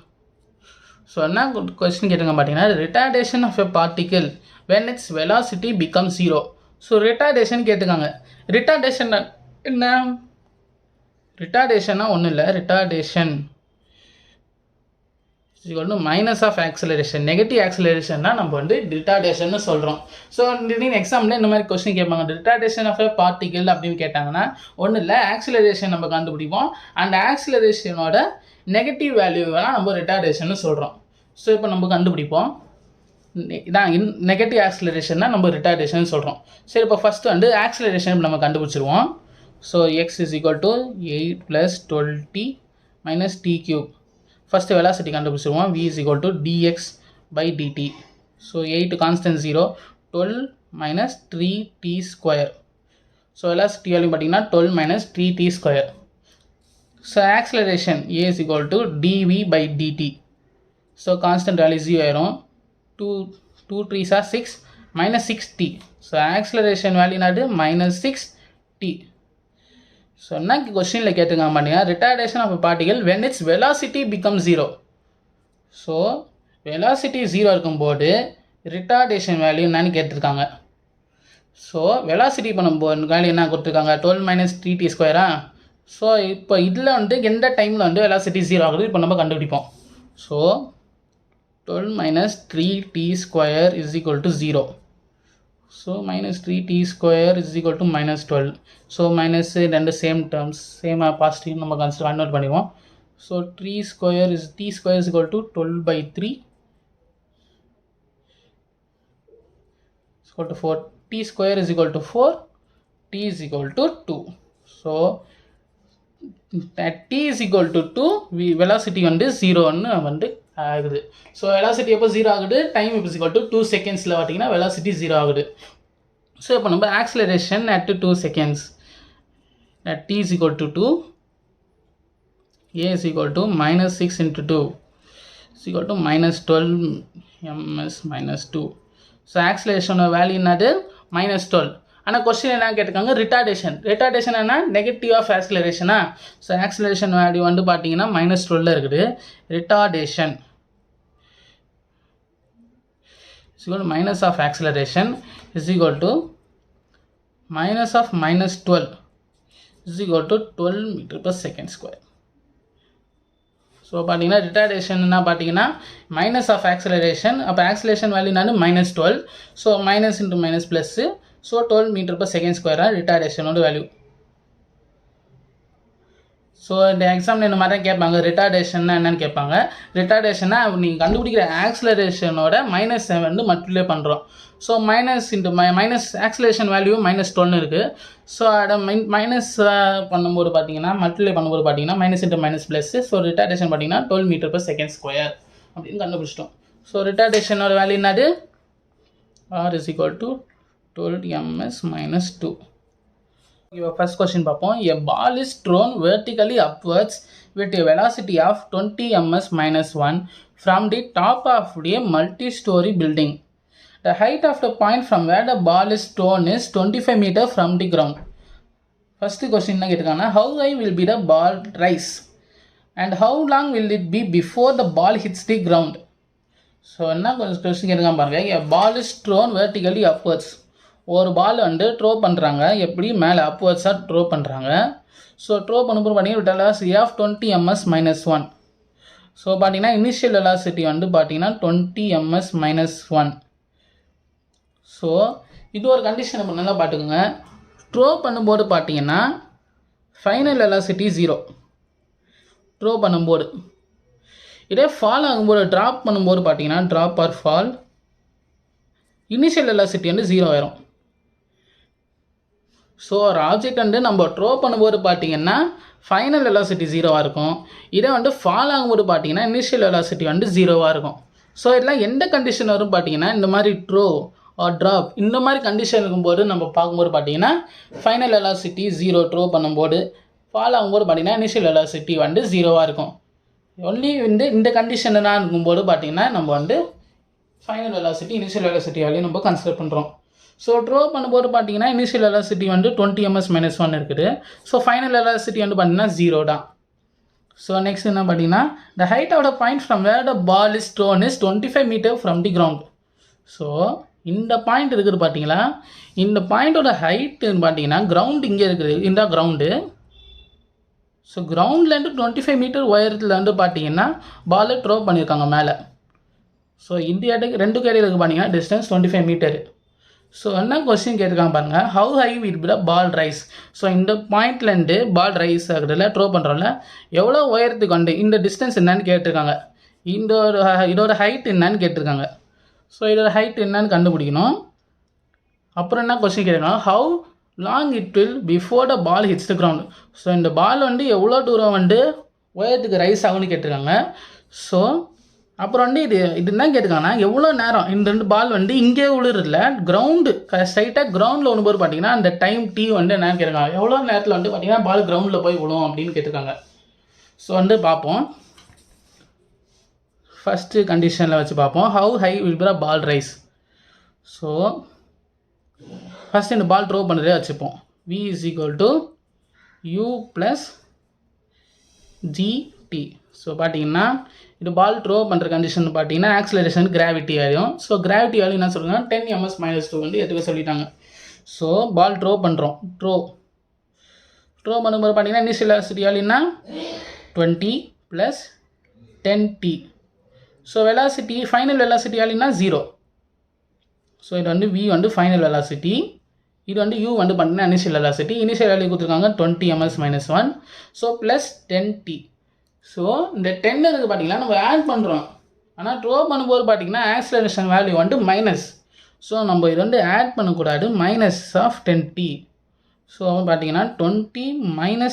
So என்ன question கேட்டுங்க பார்த்தீங்கன்னா retardation of a particle when its velocity becomes 0. So retardation கேட்டுக்காங்க. Retardation என்ன, ரிட்டார்டேஷன்னா ஒன்றும் இல்லை. Retardation equal to minus of acceleration. Negative ஆக்சிலரேஷன்னா நம்ம வந்து ரிட்டார்டேஷன் சொல்கிறோம். ஸோ திடீர்னு எக்ஸாமில் இந்த மாதிரி கொஸ்டின் கேட்பாங்க. ரிட்டார்டேஷன் ஆஃப் எ பார்ட்டிக்கல் அப்படின்னு கேட்டாங்கன்னா ஒன்றும் இல்லை, ஆக்சிலரேஷன் நம்ம கண்டுபிடிப்போம். அந்த ஆக்சிலரேஷனோட நெகட்டிவ் வேல்யூவெல்லாம் நம்ம ரிட்டார்டேஷன் சொல்கிறோம். ஸோ இப்போ நம்ம கண்டுபிடிப்போம். இதான் நெகட்டிவ் ஆக்சிலரேஷன்னா நம்ம ரிட்டார்டேஷன் சொல்கிறோம். சரி, இப்போ ஃபஸ்ட்டு வந்து ஆக்சிலரேஷன் நம்ம கண்டுபிடிச்சிருவோம். So x is equal to 8 + 12t minus t cube. First velocity கண்டுபிடிச்சிருவோம். v is equal to dx/dt. So 8 constant 0, 12 minus 3t square. So velocity value பார்த்தீங்கன்னா 12 minus 3t square. So acceleration a is equal to dv/dt. So constant value 0 ஆயிரும். 2 3s are 6 minus 6t. So acceleration value என்னது, -6t. So என்ன கொஸ்டினில் கேட்டுங்க பார்த்தீங்கன்னா retardation of particle when it's velocity become 0. So velocity 0 இருக்கும்போது retardation value என்னன்னு கேட்டிருக்காங்க. So velocity இப்போ நம்ம வேல்யூ என்ன கொடுத்துருக்காங்க, 12 minus 3t ஸ்கொயரா. ஸோ இப்போ இதில் வந்து எந்த டைமில் வந்து வெலாசிட்டி 0 ஆகுது இப்போ நம்ம கண்டுபிடிப்போம். So 12 minus 3t square is equal to 0. So minus 3t square is equal to minus 12. So minus ரெண்டு சேம் டேர்ம்ஸ், சேமாக பாசிட்டிவ் நம்ம கன்வெர்ட் பண்ணிடுவோம். So t square is equal to 12 by 3 is equal to 4. T square is equal to 4. T is equal to 2. So at t is equal to 2, velocity வந்து 0 வந்து ஆகுது. So velocity எப்போ 0 ஆகுது, time is equal to 2 செகண்ட்ஸில் பார்த்தீங்கன்னா velocity 0 ஆகுது. So இப்போ நம்ம acceleration at 2 seconds at t is equal to 2, a is equal to minus 6 into 2 is equal to minus 12 ms minus 2. So ஆக்சிலரேஷனோட வேல்யூ என்னது, minus 12. ஆனால் கொஸ்டின் என்ன கேட்டிருக்காங்க, ரிட்டார்டேஷன் என்ன, நெகட்டிவ் ஆஃப் ஆக்சிலரேஷனா. ஸோ ஆக்சிலரேஷன் வேல்யூ வந்து பார்த்தீங்கன்னா minus 12 இருக்குது. Retardation is equal to minus of acceleration is equal to minus of minus 12 is equal to 12 meter per second square. So பார்த்தீங்கன்னா ரிட்டார்டேஷன் என்ன பார்த்தீங்கன்னா மைனஸ் ஆஃப் ஆக்சிலரேஷன். அப்போ acceleration value நான் minus 12. So minus into minus plus. So 12 meter per second ஸ்கொயராக ரிட்டார்டேஷனோட value. So இந்த எக்ஸாமில் இந்த மாதிரி தான் கேட்பாங்க, ரிட்டார்டேஷன்னா என்னன்னு கேட்பாங்க. ரிட்டார்டேஷன்னா நீங்கள் கண்டுபிடிக்கிற ஆக்சிலரேஷனோட மைனஸ் வந்து மல்டிப்ளை பண்ணுறோம். So minus into minus acceleration value minus 12 இருக்குது. ஸோ அதை மைனஸ் பண்ணும்போது பார்த்தீங்கன்னா மல்டிப்ளை பண்ணும்போது பார்த்தீங்கன்னா minus into minus plus. So retardation பார்த்தீங்கன்னா 12 மீட்டர் per செகண்ட் ஸ்கொயர் அப்படின்னு கண்டுபிடிச்சிட்டோம். ஸோ ரிட்டார்டேஷனோட வேல்யூ என்னது, r is equal to 12 ms minus 2. First question பார்ப்போம். A ball is thrown vertically upwards with a velocity of 20 ms minus 1 from the top of a multi-story building. The height of the point from where the ball is thrown is 25 meters from the ground. First question என்ன கேட்டிருக்காங்கன்னா, how high will be the ball rise and how long will it be before the ball hits the ground? So என்ன question கேட்டிருக்காங்க பாருங்கள். A ball is thrown vertically upwards. ஒரு பால் வந்து throw பண்ணுறாங்க, எப்படி மேலே அப்வர்ட்ஸாக த்ரோ பண்ணுறாங்க. ஸோ த்ரோ பண்ணும்போது பார்த்தீங்கன்னா velocity of 20 ms minus 1. So பார்த்தீங்கன்னா இனிஷியல் வெலாசிட்டி வந்து பார்த்தீங்கன்னா 20 ms minus 1. ஸோ இது ஒரு கண்டிஷன் நம்ம நல்லா பார்த்துக்கோங்க. த்ரோ பண்ணும்போது பார்த்தீங்கன்னா ஃபைனல் வெலாசிட்டி 0 த்ரோ பண்ணும்போது. இதே ஃபால் ஆகும்போது ட்ராப் பண்ணும்போது பார்த்தீங்கன்னா drop or fall initial velocity வந்து 0 ஆயிரும். ஸோ ஒரு ஆப்ஜெக்ட் வந்து நம்ம த்ரோ பண்ணும்போது பார்த்தீங்கன்னா ஃபைனல் வெலாசிட்டி 0வாக இருக்கும். இதே வந்து ஃபால் ஆகும்போது பார்த்தீங்கன்னா இனிஷியல் வெலாசிட்டி வந்து 0வாக இருக்கும். ஸோ இதெல்லாம் எந்த கண்டிஷன் வரும் பார்த்தீங்கன்னா இந்த மாதிரி த்ரோ ஆர் ட்ராப் இந்த மாதிரி கண்டிஷன் இருக்கும்போது நம்ம பார்க்கும்போது பார்த்தீங்கன்னா ஃபைனல் வெலாசிட்டி 0 த்ரோ பண்ணும்போது, ஃபால் ஆகும்போது பார்த்தீங்கன்னா இனிஷியல் வெலாசிட்டி வந்து 0வாக இருக்கும். ஒன்லி வந்து இந்த கண்டிஷன்லாம் இருக்கும்போது பார்த்தீங்கன்னா நம்ம வந்து final velocity initial velocity value நம்ம கன்சிடர் பண்ணுறோம். ஸோ ட்ரோ பண்ணும்போது பார்த்தீங்கன்னா இனிஷியல் வெலாசிட்டி வந்து 20 ms minus 1 இருக்குது. ஸோ ஃபைனல் வெலாசிட்டி வந்து பார்த்தீங்கன்னா 0 தான். ஸோ நெக்ஸ்ட் என்ன பார்த்தீங்கன்னா the height of the point from where the ball is thrown is 25 meters from the ground. So இந்த பாயிண்ட் இருக்குது பார்த்தீங்களா, இந்த பாயிண்டோட ஹைட்டுன்னு பார்த்தீங்கன்னா கிரவுண்ட் இங்கே இருக்குது, இந்த கிரவுண்டு. ஸோ கிரவுண்ட்லேருந்து 25 மீட்டர் உயரத்தில் வந்து பார்த்தீங்கன்னா பாலை த்ரோ பண்ணியிருக்காங்க மேலே. ஸோ இந்த இடத்துக்கு ரெண்டு இடையில இருக்குது பார்த்தீங்கன்னா டிஸ்டன்ஸ் 25 மீட்டரு. ஸோ என்ன கொஸ்டின் கேட்டிருக்காங்க பாருங்கள், how high will be the ball rise. So இந்த பாயிண்ட்லேருந்து பால் ரைஸ் ஆகுறதுல த்ரோ பண்ணுறோம்ல எவ்வளோ உயரத்துக்கு வந்து இந்த டிஸ்டன்ஸ் என்னன்னு கேட்டிருக்காங்க, இதோட ஹைட் என்னன்னு கேட்டிருக்காங்க. ஸோ இதோட ஹைட் என்னன்னு கண்டுபிடிக்கணும். அப்புறம் என்ன கொஸ்டின் கேட்டிருக்காங்க, how long it will before the ball hits the ground. So இந்த பால் வந்து எவ்வளோ தூரம் வந்து உயரத்துக்கு ரைஸ் ஆகும்னு கேட்டிருக்காங்க. ஸோ அப்புறம் வந்து இது என்ன கேட்டிருக்காங்கன்னா எவ்வளோ நேரம் இந்த ரெண்டு பால் வந்து இங்கே விழுறதுல கிரவுண்டு ஸ்ட்ரைட்டாக கிரவுண்டில் விழும்போது பார்த்தீங்கன்னா அந்த டைம் டி வந்து என்னன்னு கேட்டிருக்காங்க, எவ்வளோ நேரத்தில் வந்து பார்த்தீங்கன்னா பால் கிரவுண்டில் போய் விழும் அப்படின்னு கேட்டிருக்காங்க. ஸோ வந்து பார்ப்போம். ஃபஸ்ட்டு கண்டிஷனில் வச்சு பார்ப்போம், how high will be the ball rise. So first இந்த பால் த்ரோ பண்ணுறதே வச்சுப்போம். v is equal to u plus gt. So பார்த்தீங்கன்னா இது பால் த்ரோ பண்ணுற கண்டிஷன் பார்த்தீங்கன்னா acceleration gravity value. So gravity value என்ன சொல்லுங்கன்னா 10 ms minus 2 வந்து எடுத்துக்க சொல்லிட்டாங்க. ஸோ பால் த்ரோ பண்ணுறோம், த்ரோ பண்ணும்போது பார்த்தீங்கன்னா இனிஷியல் வெலாசிட்டி வேல்யூனா 20 + 10t. So velocity final velocity வேல்யூனா 0. ஸோ இது வந்து v வந்து ஃபைனல் வெலாசிட்டி, இது வந்து u வந்து பார்த்தீங்கன்னா இனிஷியல் வெலாசிட்டி. இனிஷியல் வேல்யூ கொடுத்துருக்காங்க 20 ms minus 1. So plus 10t. So இந்த 10 இருக்குது பார்த்தீங்கன்னா நம்ம ஆட் பண்ணுறோம். ஆனால் த்ரோ பண்ணும்போது பார்த்தீங்கன்னா ஆக்சிலரேஷன் வேல்யூ வந்து மைனஸ். ஸோ நம்ம இது வந்து ஆட் பண்ணக்கூடாது. -10t. ஸோ பார்த்தீங்கன்னா 20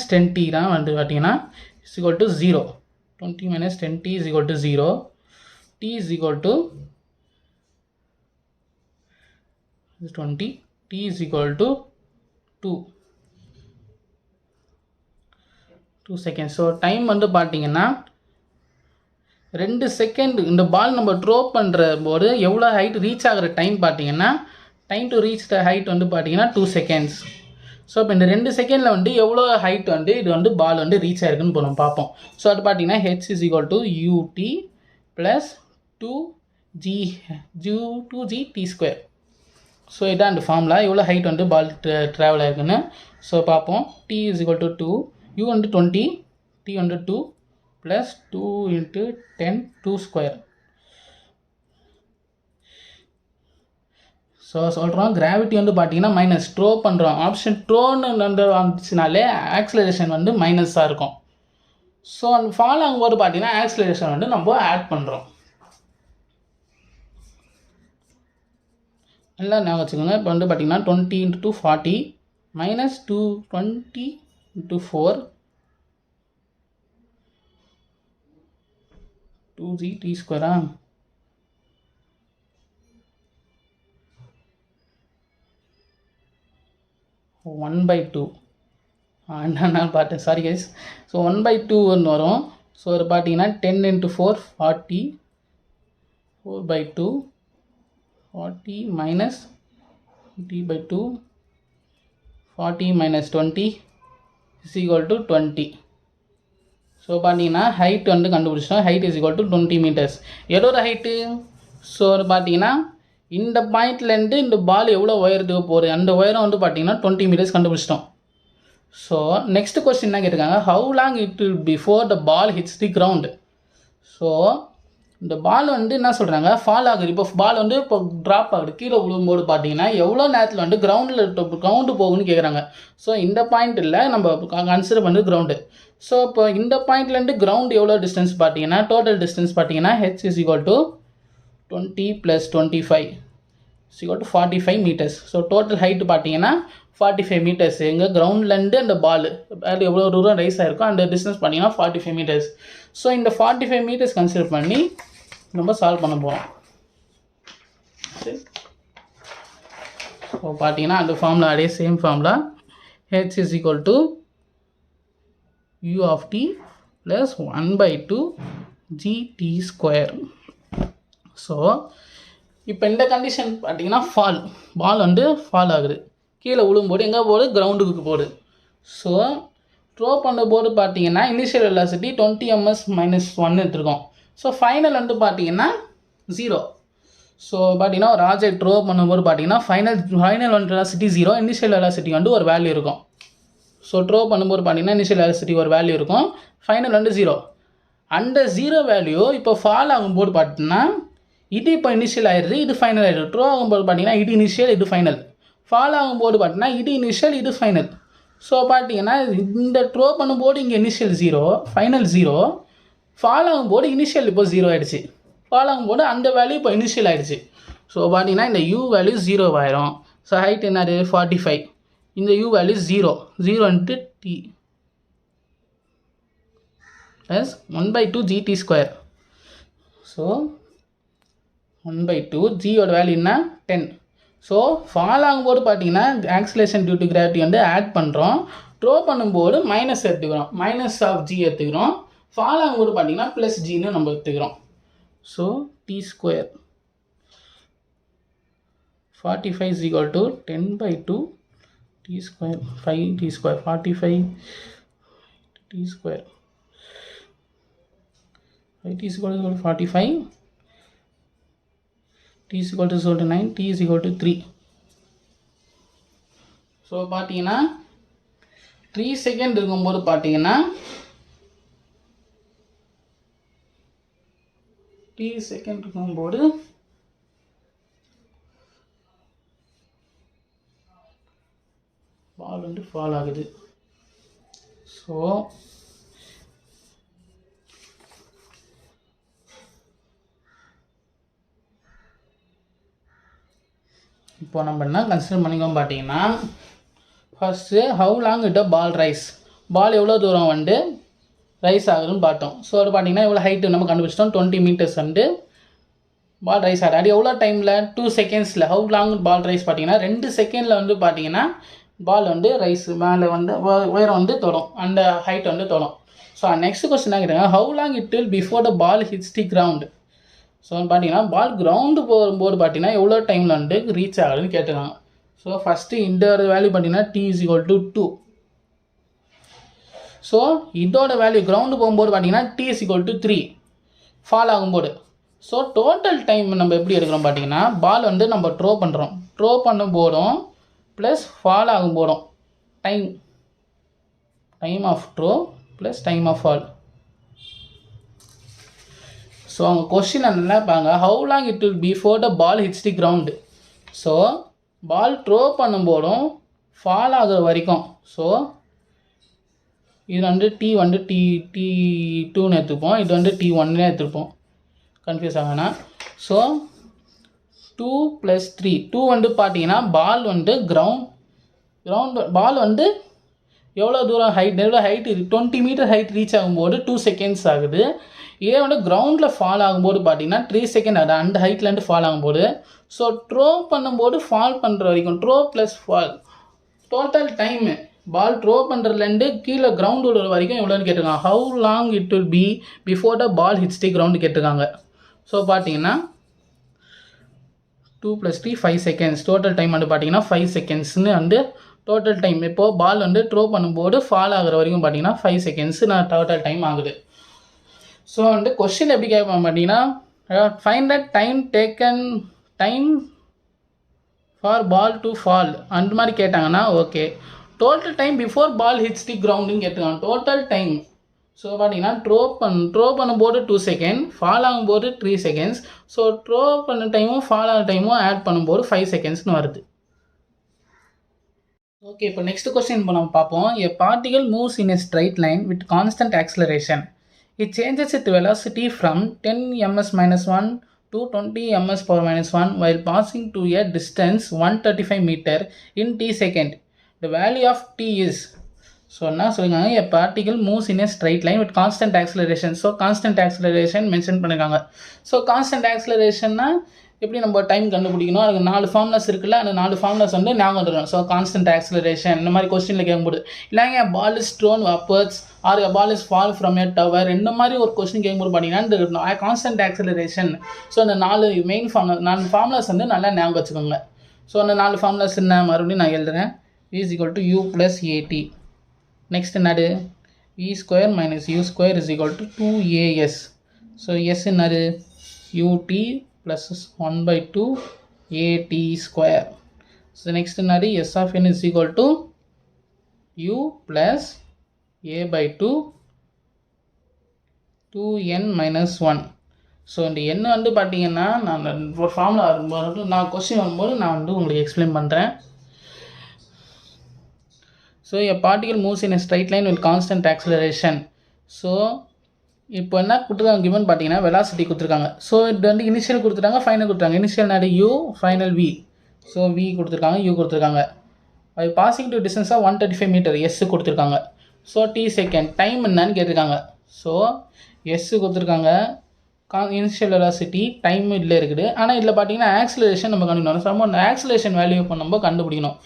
- 10t தான் வந்து பார்த்தீங்கன்னா = 0. 20 - 10t = 0. t = 20. t = 2 second. So time வந்து பார்த்தீங்கன்னா 2 செகண்ட். இந்த பால் நம்ம த்ரோ பண்ணுற போது எவ்வளோ ஹைட் ரீச் ஆகிற டைம் பார்த்தீங்கன்னா time to reach the height வந்து பார்த்தீங்கன்னா 2 செகண்ட்ஸ். ஸோ இப்போ இந்த 2 செகண்டில் வந்து எவ்வளோ ஹைட் வந்து இது வந்து பால் வந்து ரீச் ஆகிருக்குன்னு இப்போ நம்ம பார்ப்போம். ஸோ அது பார்த்தீங்கன்னா h = ut + 2g ஸோ இதான் அந்த ஃபார்முலா எவ்வளோ ஹைட் வந்து பால் ட்ராவல் ஆகிருக்குன்னு. ஸோ பார்ப்போம். t = 2, u வந்து 20, t வந்து 2 + 2 × 10 2². ஸோ சொல்கிறோம் கிராவிட்டி வந்து பார்த்தீங்கன்னா மைனஸ். த்ரோ பண்ணுறோம். ஆப்ஷன் த்ரோன்னு வந்து வந்துச்சுனாலே ஆக்சிலரேஷன் வந்து மைனஸாக இருக்கும். ஸோ அந்த ஃபால் ஆகும்போது பார்த்தீங்கன்னா ஆக்சிலரேஷன் வந்து நம்ம ஆட் பண்ணுறோம். எல்லாம் ஞாபகம் வச்சுக்கோங்க. இப்போ வந்து பார்த்தீங்கன்னா 20 × 2 40 -220 × 4 2g(t²) 1/2. நான் பார்த்தேன், சாரி கைஸ். ஸோ 1/2 வரும். ஸோ அது பார்த்தீங்கன்னா 10 × 4 40 4/2 40 - t/2 40 - 20 = 20. ஸோ பார்த்தீங்கன்னா ஹைட் வந்து கண்டுபிடிச்சோம். Height = 20 metres. எதோட ஹைட்டு? ஸோ அது பார்த்தீங்கன்னா இந்த பாயிண்ட்லேருந்து இந்த பால் எவ்வளோ உயரத்துக்கு போகுது அந்த உயரம் வந்து பார்த்தீங்கன்னா 20 மீட்டர்ஸ் கண்டுபிடிச்சிட்டோம். ஸோ நெக்ஸ்ட் கொஸ்டின் என்ன கேட்டிருக்காங்க, how long it will before the ball hits the ground. So இந்த பால் வந்து என்ன சொல்கிறாங்க, ஃபால் ஆகுது. இப்போ பால் வந்து இப்போ ட்ராப் ஆகுது, கீழே விழும்போது பார்த்தீங்கன்னா எவ்வளோ நேரத்தில் வந்து கிரவுண்டு போகுன்னு கேட்குறாங்க. ஸோ இந்த பாயிண்ட்டில் நம்ம கன்சிடர் பண்ணுறது கிரவுண்டு. ஸோ இப்போ இந்த பாயிண்ட்லேருந்து கிரவுண்ட் எவ்வளோ டிஸ்டன்ஸ் பார்த்தீங்கன்னா டோட்டல் டிஸ்டன்ஸ் பார்த்தீங்கன்னா h = 20 + 25 = 45 metres. So total height பார்த்தீங்கன்னா 45 மீட்டர்ஸ். எங்கள் கிரவுண்ட்லேருந்து அந்த பால் அது எவ்வளோ தூரம் ரைஸ் ஆகிருக்கோ அந்த டிஸ்டன்ஸ் பார்த்தீங்கன்னா 45 மீட்டர்ஸ். ஸோ இந்த 45 மீட்டர்ஸ் கன்சிடர் பண்ணி நம்ம சால்வ் பண்ண போகிறோம். ஸோ பார்த்தீங்கன்னா அந்த ஃபார்முலா அதே same formula h = u(t) + 1/2 g(t²). So இப்போ இந்த கண்டிஷன் பார்த்தீங்கன்னா பால் வந்து ஃபால் ஆகுது, கீழே விழும்போது எங்கே போகுது, கிரவுண்டுக்கு போகுது. ஸோ த்ரோ பண்ணும்போது பார்த்தீங்கன்னா இனிஷியல் வெலாசிட்டி 20 ms - 1 எடுத்துருக்கோம். ஸோ ஃபைனல் வந்து பார்த்தீங்கன்னா 0. ஸோ பார்த்தீங்கன்னா ஒரு ஆப்ஜெக்ட் த்ரோ பண்ணும்போது பார்த்தீங்கன்னா ஃபைனல் வந்து வெலாசிட்டி 0, இனிஷியல் வெலாசிட்டி வந்து ஒரு வேல்யூ இருக்கும். ஸோ த்ரோ பண்ணும்போது பார்த்தீங்கன்னா இனிஷியல் வெலாசிட்டி ஒரு வேல்யூ இருக்கும், ஃபைனல் வந்து 0. அந்த 0 வேல்யூ இப்போ ஃபால் ஆகும்போது பார்த்தீங்கன்னா இது இப்போ இனிஷியல் ஆயிடுது, இது ஃபைனல் ஆகிடுது. த்ரோ ஆகும்போது பார்த்தீங்கன்னா இது இனிஷியல், இது ஃபைனல். ஃபால் ஆகும்போது பார்த்தீங்கன்னா இது இனிஷியல், இது ஃபைனல். ஸோ பார்த்தீங்கன்னா இந்த த்ரோ பண்ணும்போது இங்கே இனிஷியல் 0, ஃபைனல் 0. ஃபால் ஆகும்போது இனிஷியல் இப்போ 0 ஆகிடுச்சு, ஃபால் ஆகும்போது அந்த வேல்யூ இப்போ இனிஷியல் ஆகிடுச்சு. ஸோ பார்த்தீங்கன்னா இந்த u வேல்யூ 0 ஆயிரும். ஸோ ஹைட் என்னது 45, இந்த u value 0 × t + 1/2 g(t²). So 1/2 ஜியோட வேல்யூ என்ன 10. ஸோ ஃபால் ஆகும்போது பார்த்தீங்கன்னா ஆக்சிலேஷன் டியூ டு கிராவிட்டி வந்து ஆட் பண்ணுறோம், த்ரோ பண்ணும்போது மைனஸ் எடுத்துக்கிறோம், -g எடுத்துக்கிறோம். ஃபால் ஆகும்போது பார்த்தீங்கன்னா +gன்னு நம்ம எடுத்துக்கிறோம். So t². 45 = 10/2 t², 5t², 45 t². 5t = 45, t = 9, t = 3. So பார்த்தீங்கன்னா 3 செகண்ட் இருக்கும்போது பார்த்தீங்கன்னா 3 செகண்ட் இருக்கும்போது பால் வந்து ஃபால் ஆகுது. ஸோ இப்போ நம்ம என்ன கன்சிடர் பண்ணிக்கோம் பார்த்தீங்கன்னா, first how long it ball rise, ball எவ்வளோ தூரம் வந்து ரைஸ் ஆகுதுன்னு பார்த்தோம். ஸோ அது பார்த்தீங்கன்னா எவ்வளோ ஹைட்டு நம்ம கண்டுபிடிச்சிட்டோம், 20 meters வந்து பால் ரைஸ் ஆகுது. அது எவ்வளோ டைமில், 2 seconds. How long ball rise பார்த்தீங்கன்னா 2 seconds வந்து பார்த்தீங்கன்னா பால் வந்து ரைஸ் மேலே வந்து உயரம் வந்து தொடும், அந்த ஹைட் வந்து தொடும். ஸோ நெக்ஸ்ட் கொஸ்டின் என்ன கேட்டாங்க, how long it will before the ball hits the ground. So பார்த்தீங்கன்னா பால் கிரவுண்டு போகும்போது பார்த்தீங்கன்னா எவ்வளோ டைமில் வந்து ரீச் ஆகுதுன்னு கேட்டுருக்காங்க. ஸோ ஃபஸ்ட்டு இந்த வேல்யூ பார்த்தீங்கன்னா t=2. ஸோ இதோட வேல்யூ கிரவுண்டு போகும்போது பார்த்தீங்கன்னா t=3 ஃபால் ஆகும்போது. ஸோ டோட்டல் டைம் நம்ம எப்படி எடுக்கிறோம் பார்த்தீங்கன்னா, பால் வந்து நம்ம த்ரோ பண்ணும் போதும் ப்ளஸ் ஃபால் ஆகும் போதும் time of throw plus time of fall. So அவங்க கொஸ்டின் என்ன பாருங்க, how long it will before the ball hits the ground. So ball throw பண்ணும்போதும் ஃபால் ஆகுற வரைக்கும். ஸோ இது வந்து t2ன்னு எடுத்துப்போம், இது வந்து t1ன்னு எடுத்துப்போம், கன்ஃபியூஸ் ஆகனா. ஸோ 2 + 3, 2 வந்து பார்த்தீங்கன்னா பால் வந்து பால் வந்து எவ்வளோ தூரம் ஹைட் 20 meter ஹைட் ரீச் ஆகும்போது 2 seconds ஆகுது. இதே வந்து கிரவுண்டில் ஃபால் ஆகும்போது பார்த்தீங்கன்னா 3 seconds ஆகுது, அந்த ஹைட்லேருந்து ஃபால் ஆகும்போது. ஸோ த்ரோ பண்ணும்போது ஃபால் பண்ணுற வரைக்கும், throw plus fall, total time ball throw பண்ணுறதுலேருந்து கீழே கிரவுண்ட் விடுற வரைக்கும் எவ்வளோன்னு கேட்டிருக்காங்க. How long it will be before the ball hits the ground கேட்டிருக்காங்க. ஸோ பார்த்தீங்கன்னா 2 + 3 5 seconds, டோட்டல் டைம் வந்து பார்த்தீங்கன்னா 5 secondsன்னு வந்து டோட்டல் டைம். இப்போது பால் வந்து த்ரோ பண்ணும்போது ஃபால் ஆகிற வரைக்கும் பார்த்தீங்கன்னா 5 seconds டோட்டல் டைம் ஆகுது. ஸோ வந்து கொஸ்டின் எப்படி கேட்பாங்க பார்த்தீங்கன்னா, find the time for ball to fall அந்த மாதிரி கேட்டாங்கன்னா okay. Total time before ball hits the கிரவுண்டுன்னு கேட்டுருக்காங்க. டோட்டல் டைம் ஸோ பார்த்தீங்கன்னா த்ரோ பண்ணும்போது 2 seconds, ஃபால் ஆகும்போது 3 seconds. ஸோ த்ரோ பண்ண டைமும் ஃபால் ஆகிற டைமும் ஆட் பண்ணும்போது 5 secondsன்னு வருது. ஓகே, இப்போ நெக்ஸ்ட் கொஸ்டின் இப்போ நம்ம பார்ப்போம். A particle moves in a straight line with constant acceleration. It changes its velocity from 10 ms-1 to 20 ms/-1 while passing to a distance 135 meter in t second. The value of t is. So என்ன சொல்லியிருக்காங்க, a particle moves in a straight line with constant acceleration. So constant acceleration mention பண்ணியிருக்காங்க. So constant ஆக்சிலரேஷன்னா எப்படி நம்ம time கண்டுபிடிக்கணும், அதுக்கு 4 formulas இருக்குல்ல, அந்த 4 formulas வந்து ஞாபகம் வந்துடும். ஸோ கான்ஸ்டன்ட் ஆக்சிலரேஷன் இந்த மாதிரி கொஸ்டினில் கேட்கும்போது, இல்லைங்க ball is thrown upwards or ball is fall from a tower, இந்த மாதிரி ஒரு கொஸ்டின் கேட்கும்போது பார்த்தீங்கன்னா இந்த கான்ஸ்டன்ட் ஆக்சிலரேஷன். ஸோ அந்த 4 மெயின் ஃபார்முலாஸ் வந்து நல்லா ஞாபகம் வச்சுக்கோங்க. ஸோ அந்த 4 ஃபார்முலாஸ் என்ன மறுபடியும் நான் எழுதுறேன். v = u + at. நெக்ஸ்ட் என்னது, v² - u² = 2as. So s என்னது, ut + 1/2 at². ஸோ நெக்ஸ்ட் என்னது, s of n = u + a/2 2n - 1. So இந்த n வந்து பார்த்தீங்கன்னா நான் ஒரு ஃபார்முலா வரும்போது நான் கொஸ்டின் வரும்போது நான் வந்து உங்களுக்கு எக்ஸ்பிளைன் பண்ணுறேன். So a particle moves in a straight line with constant acceleration. So இப்போ என்ன கொடுத்துருக்காங்க கிவன் பார்த்தீங்கன்னா வெலாசிட்டி கொடுத்துருக்காங்க. ஸோ இது வந்து இனிஷியல் கொடுத்துருக்காங்க, ஃபைனல் கொடுத்துருக்காங்க. இனிஷியல் நாடு u, final v. So v கொடுத்துருக்காங்க, u கொடுத்துருக்காங்க. அது பாசிங் டு டிஸ்டன்ஸாக 135 meter s கொடுத்துருக்காங்க. ஸோ t செகண்ட் டைம் என்னன்னு கேட்டிருக்காங்க. ஸோ s கொடுத்துருக்காங்க, இனிஷியல் வெலாசிட்டி டைம் இதில் இருக்குது. ஆனால் இதில் பார்த்தீங்கன்னா ஆக்சிலரேஷன் நம்ம கண்டுபிடிக்கணும். ஸோ அந்த ஆக்சிலரேஷன் வேல்யூ இப்போ நம்ம கண்டுபிடிக்கணும்.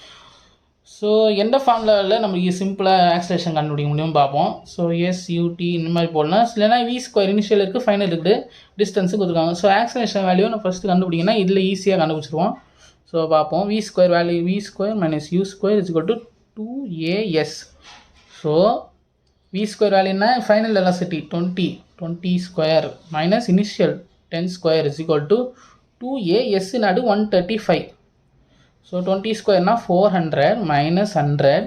ஸோ எந்த ஃபார்முலாவில் நமக்கு சிம்பிளாக ஆக்சிலரேஷன் கண்டுபிடிக்க முடியும்னு பார்ப்போம். ஸோ SUT இந்த மாதிரி போடலாம். இல்லைனா v² இனிஷியல் இருக்குது, ஃபைனல் இருக்குது, டிஸ்டன்ஸும் கொடுத்துருக்காங்க. ஸோ ஆக்சிலரேஷன் வேல்யூ நம்ம ஃபஸ்ட்டு கண்டுபிடிங்கன்னா இதில் ஈஸியாக கண்டுபிடிச்சிருவோம். ஸோ பார்ப்போம், v² value v² - u² = 2as. So v² value என்ன, ஃபைனல் வெலாசிட்டி 20² - இனிஷியல் 10² = 2as நாடு 135. So 20² na 400 minus 100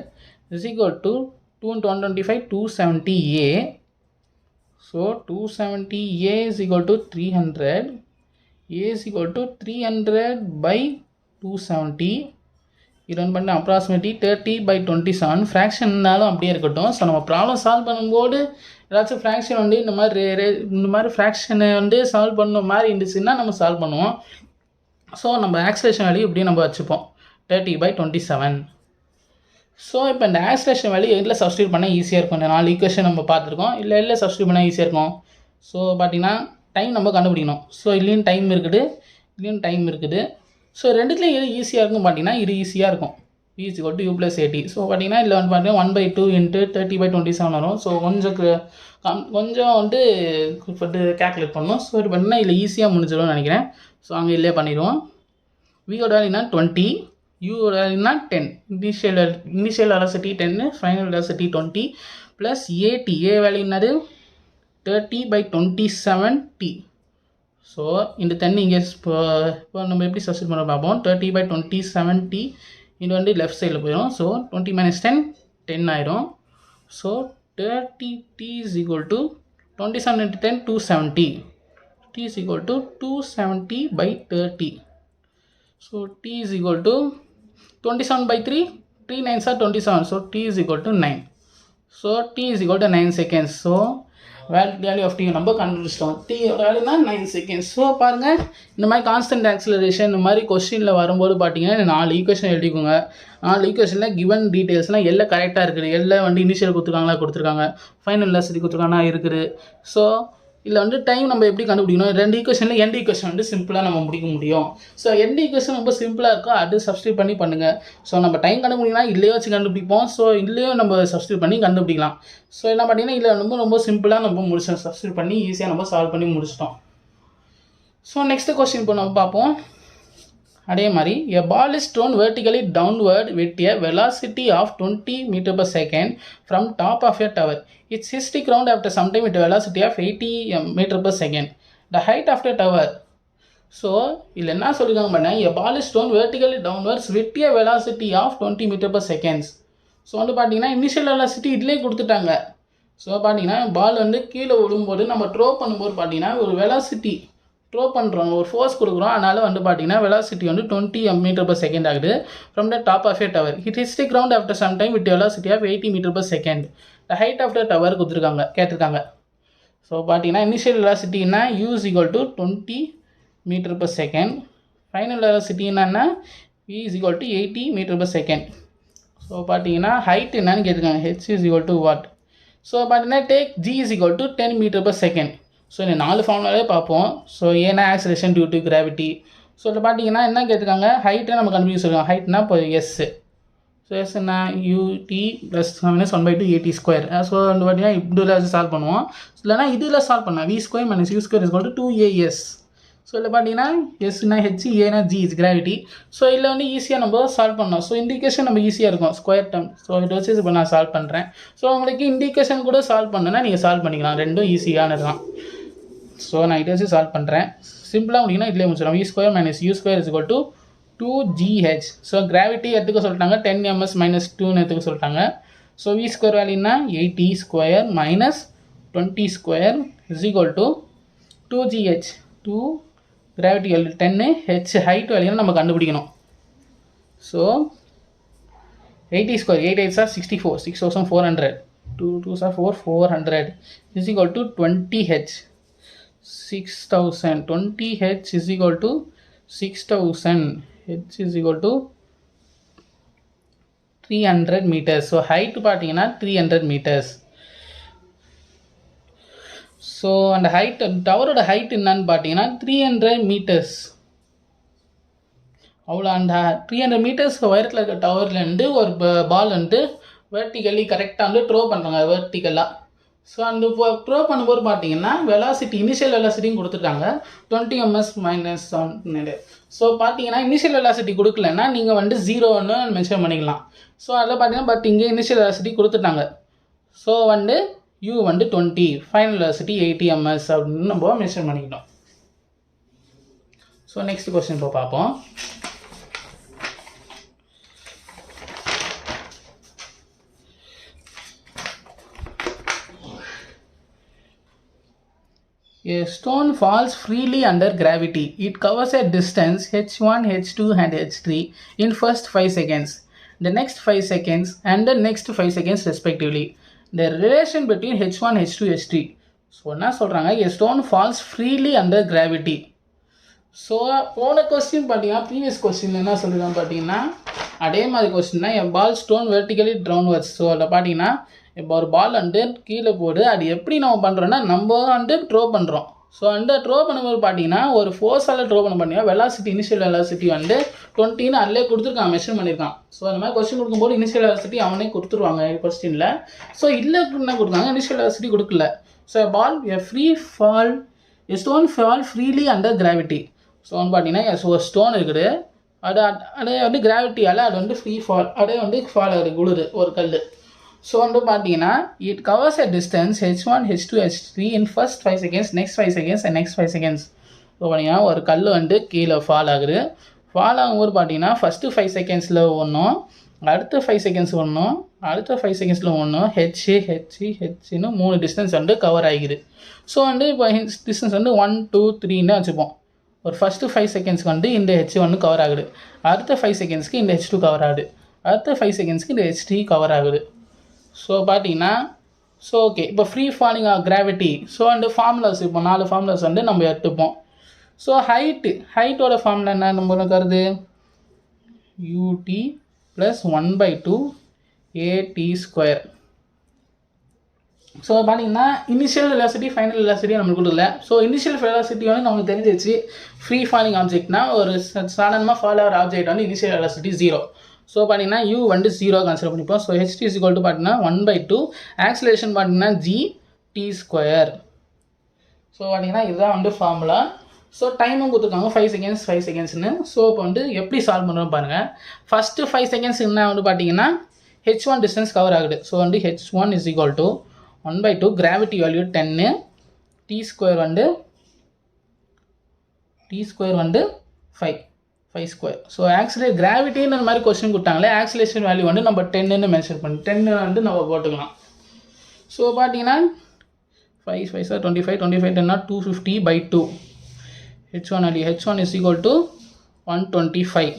is equal to 2 into 125 270a. So 270a is equal to 300. A is equal to 300 by 270. இது வந்து பண்ண approximately 30/27. ஃப்ராக்ஷன்னாலும் அப்படியே இருக்கட்டும். So நம்ம problem solve பண்ணும்போது ஏதாச்சும் ஃப்ராக்ஷன் வந்து இந்த மாதிரி ஃப்ராக்ஷனை வந்து சால்வ் பண்ண மாதிரி இருந்துச்சுன்னா நம்ம சால்வ் பண்ணுவோம். ஸோ நம்ம ஆக்சிலேஷன் வேல்யூ இப்படி நம்ம வச்சுப்போம் 30/27. ஸோ இப்போ இந்த ஆக்சிலேஷன் வேல்யூ எதில் சப்ஸ்டியூட் பண்ணால் ஈஸியாக இருக்கும்? இந்த 4 ஈக்குவேஷன் நம்ம பார்த்துருக்கோம். இல்லை சப்ஸ்டியூட் பண்ணால் ஈஸியாக இருக்கும். ஸோ பார்த்தீங்கன்னா டைம் நம்ம கண்டுபிடிக்கணும். ஸோ இல்லையும் டைம் இருக்குது. ஸோ ரெண்டுத்துலேயும் எது ஈஸியாக இருக்கும் பார்த்தீங்கன்னா இது ஈஸியாக இருக்கும். v = u + at. ஸோ பார்த்தீங்கன்னா இதில் வந்து பார்த்தீங்கன்னா 1/2 × 30/27 வரும். ஸோ கொஞ்சம் வந்து கேல்குலேட் பண்ணணும். ஸோ இது பார்த்தீங்கன்னா இதில் ஈஸியாக முடிஞ்சிடும்னு நினைக்கிறேன். ஸோ அங்கே இல்லையே பண்ணிடுவோம். v-யோட வேல்யூனா 20, u-யோட வேல்யூனா 10. Initial velocity 10, final velocity 20 plus at. a value என்னது 30/27t. ஸோ இந்த 10 இங்கே இப்போ நம்ம எப்படி சப்ஸ்டியூட் பண்ண பார்ப்போம். 30/27t இது வந்து லெஃப்ட் சைடில் போயிடும். ஸோ 20 - 10 10 ஆயிரும். So 30t = 27 × 10 270. t = 270/30. So t = 27/3. 3 9s are 27. So t = 9. So t = 9 seconds. So value of T நம்ம கண்டுபிடிச்சிட்டோம். டீயோட வேல்யூனா 9 செகண்ட்ஸ். ஸோ பாருங்கள், இந்த மாதிரி கான்ஸ்டன்ட் ஆக்சிலரேஷன் இந்த மாதிரி கொஸ்டினில் வரும்போது பார்த்தீங்கன்னா 4 ஈக்குவேஷன் எழுதிக்கோங்க. 4 ஈக்குவேஷனில் கிவன் டீட்டெயில்ஸ்லாம் எல்லாம் கரெக்டாக இருக்குது. எல்லாம் வந்து இனிஷியல் கொடுத்துருக்காங்க, ஃபைனல் வெலாசிட்டி கொடுத்துருக்காங்கன்னா இருக்குது. ஸோ இதில் வந்து டைம் நம்ம எப்படி கண்டுபிடிக்கணும்? 2 ஈக்குவேஷனில் எண்ட் ஈக்குவேஷன் வந்து சிம்பிளாக நம்ம முடிக்க முடியும். ஸோ எண்ட் ஈக்குவேஷன் ரொம்ப சிம்பிளாக இருக்கும், அது சப்ஸ்டியூட் பண்ணி பண்ணுங்கள். ஸோ நம்ம டைம் கண்டுபிடிக்கணும்னா இல்லையோ வச்சு கண்டுபிடிப்போம். ஸோ இல்லையோ நம்ம சப்ஸ்டியூட் பண்ணி கண்டுபிடிக்கலாம். ஸோ என்ன பார்த்தீங்கன்னா இதில் ரொம்ப சிம்பிளாக நம்ம முடிச்சோம். சப்ஸ்டியூட் பண்ணி ஈஸியாக நம்ம சால்வ் பண்ணி முடிச்சிட்டோம். ஸோ நெக்ஸ்ட் கொஸ்டின் இப்போ நம்ம பார்ப்போம். அதே மாதிரி a ball is thrown vertically downward with a velocity of 20 m/s from top of a tower. It's hits the ground after some time with a velocity of 80 m/s. The height of the tower. So இதில் என்ன சொல்லியிருக்காங்க பண்ணால் a ball is thrown vertically downwards with a velocity of 20 m/s. So வந்து பார்த்தீங்கன்னா initial velocity இதிலே கொடுத்துட்டாங்க. So பார்த்தீங்கன்னா பால் வந்து கீழே விடும்போது நம்ம த்ரோ பண்ணும்போது பார்த்தீங்கன்னா ஒரு வெலாசிட்டி த்ரோ பண்ணுறோம், ஒரு ஃபோர்ஸ் கொடுக்குறோம். அதனால் வந்து பார்த்தீங்கன்னா வெலாசிட்டி வந்து 20 m/s ஆகுது from the top of a tower. It hits the ground after some time with velocity of 80 m/s. The height of the tower கேட்டிருக்காங்க. ஸோ பார்த்தீங்கன்னா இனிஷியல் வெலாசிட்டின்னா u = 20 m/s. ஃபைனல் வெலாசிட்டி என்னன்னா v = 80 m/s. ஸோ பார்த்தீங்கன்னா height என்னன்னு கேட்டிருக்காங்க, h = what. So பார்த்தீங்கன்னா take g = 10 m/s. So இந்த 4 ஃபார்முலாவே பார்ப்போம். ஸோ ஏன்னா acceleration due to gravity. So இதில் பார்த்தீங்கன்னா என்ன கேட்டிருக்காங்க, ஹைட்டை நம்ம கண்டுபிடிச்சிருக்கோம். ஹைட்னா இப்போ எஸ். ஸோ எஸ் என்ன ut + 1/2 at². ஸோ வந்து பார்த்தீங்கன்னா இப்படியில் வச்சு சால்வ் பண்ணுவோம். இல்லைனா இதில் சால்வ் பண்ணலாம். v² - u² = 2as. ஸோ இதில் பார்த்தீங்கன்னா எஸ்னா ஹெச், ஏனா ஜி இஸ் கிராவிட்டி. ஸோ இதில் வந்து ஈஸியாக நம்ம சால்வ் பண்ணோம். ஸோ இண்டிகேஷன் நம்ம ஈஸியாக இருக்கும் ஸ்கொயர் டேர்ம். ஸோ இதை வச்சு இப்போ நான் சால்வ் பண்ணுறேன். ஸோ உங்களுக்கு இண்டிகேஷன் கூட சால்வ் பண்ணுன்னா நீங்கள் சால்வ் பண்ணிக்கலாம். ரெண்டும் ஈஸியானது தான். ஸோ நான் இதை வச்சு சால்வ் பண்ணுறேன். சிம்பிளாக முடியும்னா இதிலே முடிச்சிடும். v² - u² = 2gh. So gravity எடுத்துக்க சொல்லிட்டாங்க, 10 ms - 2ன்னு எடுத்துக்க சொல்லிட்டாங்க. ஸோ v² வேல்யூனா 80² - 20² = 2gh. 2 gravity value 10, h height வேல்யூனா நம்ம கண்டுபிடிக்கணும். So 80², 8 8s are 64, 6400. 2 2s are 4, 400 = 20h. 6000. 20h = 6000. h = 300 meters. So height பார்த்தீங்கன்னா 300 meters. ஸோ அந்த ஹைட் டவரோட ஹைட் என்னன்னு பார்த்தீங்கன்னா 300 meters. அவ்வளோ அந்த 300 meters உயரத்தில் இருக்க டவர்லேருந்து ஒரு பால் வந்து வெர்டிக்கலி கரெக்டாக வந்து த்ரோ பண்ணுறாங்க வெர்டிக்கலாக. ஸோ அந்த த்ரோ பண்ணும்போது பார்த்தீங்கன்னா வெலாசிட்டி இனிஷியல் வெலாசிட்டியும் கொடுத்துட்டாங்க 20 ms - 1. ஸோ பார்த்தீங்கன்னா இனிஷியல் வெலாசிட்டி கொடுக்கலன்னா நீங்கள் வந்து 0ன்னு மென்ஷன் பண்ணிக்கலாம். ஸோ அதில் பார்த்தீங்கன்னா பட் இங்கே இனிஷியல் வெலாசிட்டி கொடுத்துட்டாங்க. ஸோ வந்து u வந்து 20, ஃபைனல் வெலாசிட்டி 80 ms அப்படின்னு நம்ம மென்ஷன் பண்ணிக்கிட்டோம். ஸோ நெக்ஸ்ட் கொஸ்டின் இப்போ பார்ப்போம். A stone falls freely under gravity. It covers a distance h1, h2 and h3 in first 5 seconds, the next 5 seconds and the next 5 seconds respectively. The relation between h1, h2, h3. So என்ன சொல்கிறாங்க, a stone falls freely under gravity. So போன question பார்த்தீங்கன்னா previous question என்ன சொல்லியிருக்காங்க பார்த்தீங்கன்னா அதே மாதிரி question தான் என் பால் ஸ்டோன் வெர்டிகலி டவுன்வர்ட்ஸ். ஸோ அதில் பார்த்தீங்கன்னா இப்போ ஒரு பால் வந்து கீழே போடு, அது எப்படி நம்ம பண்ணுறோன்னா நம்ம வந்து த்ரோ பண்ணுறோம். ஸோ அந்த த்ரோ பண்ணும்போது பார்த்தீங்கன்னா ஒரு ஃபோர்ஸால் த்ரோ பண்ண பார்த்தீங்கன்னா வெலாசிட்டி இனிஷியல் வெலாசிட்டி வந்து 20ன்னு அதிலே கொடுத்துருக்கான், மெஷர் பண்ணியிருக்கான். ஸோ அந்த மாதிரி கொஸ்டின் கொடுக்கும்போது இனிஷியல் வெலாசிட்டி அவனே கொடுத்துருவாங்க கொஸ்டினில். ஸோ இல்லை என்ன கொடுத்தாங்க, இனிஷியல் வெலாசிட்டி கொடுக்கல. So ball free fall stone fall freely under gravity. So வந்து பார்த்தீங்கன்னா ஒரு ஸ்டோன் இருக்குது, அது வந்து கிராவிட்டியால் அது வந்து ஃப்ரீ ஃபால், அப்படியே வந்து ஃபால் ஆகுது, குளுது ஒரு கல். ஸோ வந்து பார்த்தீங்கன்னா it covers a distance h1 h2 h3 in first 5 seconds, next 5 seconds and next 5 seconds. So பார்த்தீங்கன்னா ஒரு கல் வந்து கீழே ஃபால் ஆகுது. ஃபால் ஆகும்போது பார்த்தீங்கன்னா ஃபஸ்ட்டு 5 செகண்ட்ஸில் ஒன்றும், அடுத்த 5 செகண்ட்ஸ் ஒன்றும், அடுத்த 5 செகண்ட்ஸில் ஒன்றும், ஹெச்னு 3 டிஸ்டன்ஸ் வந்து கவர் ஆகிடுது. ஸோ வந்து இப்போ டிஸ்டன்ஸ் வந்து 1 2 3ன்னு வச்சுப்போம். ஒரு ஃபஸ்ட்டு 5 செகண்ட்ஸ்க்கு வந்து இந்த h1 கவர் ஆகுது, அடுத்த 5 செகண்ட்ஸ்க்கு இந்த h2 கவர் ஆகுது, அடுத்த 5 செகண்ட்ஸ்க்கு இந்த h3 கவர் ஆகுது. ஸோ பார்த்தீங்கன்னா ஸோ ஓகே இப்போ free falling of gravity. So அந்த ஃபார்முலாஸ் இப்போ 4 ஃபார்முலாஸ் வந்து நம்ம எடுத்துப்போம். ஸோ ஹைட்டோட ஃபார்முலா என்ன நம்மளுக்கு வருது, ut + 1/2 at². ஸோ பார்த்தீங்கன்னா இனிஷியல் வெலாசிட்டி ஃபைனல் வெலாசிட்டி நம்மளுக்கு கொடுக்கல. ஸோ இனிஷியல் வெலாசிட்டி வந்து நமக்கு தெரிஞ்சிச்சு, ஃப்ரீ ஃபாலிங் ஆப்ஜெக்ட்னா ஒரு சாதாரணமாக ஃபால் ஆகிற ஆப்ஜெக்ட் வந்து இனிஷியல் வெலாசிட்டி 0. ஸோ பார்த்தீங்கன்னா u வந்து 0 கன்சிடர் பண்ணிப்போம். ஸோ h t = பார்த்தீங்கன்னா 1/2, ஆக்சிலேஷன் பார்த்தீங்கன்னா g(t²). ஸோ பார்த்தீங்கன்னா இதுதான் வந்து ஃபார்முலா. ஸோ டைமும் கொடுத்துருக்காங்க 5 செகண்ட்ஸ் 5 செகண்ட்ஸ்னு. ஸோ இப்போ வந்து எப்படி சால்வ் பண்ணுறோம் பாருங்கள். ஃபஸ்ட்டு 5 செகண்ட்ஸ் என்ன வந்து பார்த்தீங்கன்னா h1 டிஸ்டன்ஸ் கவர் ஆகுது. ஸோ வந்து h1 = 1/2, கிராவிட்டி வேல்யூ 10, t² வந்து 5². ஸோ கிராவிட்டின்னு மாதிரி கொஸ்டின் கொடுத்தாங்களே, ஆக்சிலேஷன் வேல்யூ வந்து நம்ம 10ன்னு மென்ஷன் பண்ணி 10 வந்து நம்ம போட்டுக்கலாம். ஸோ பார்த்தீங்கன்னா 5 5 25 25 10 250/2. h1 = 125.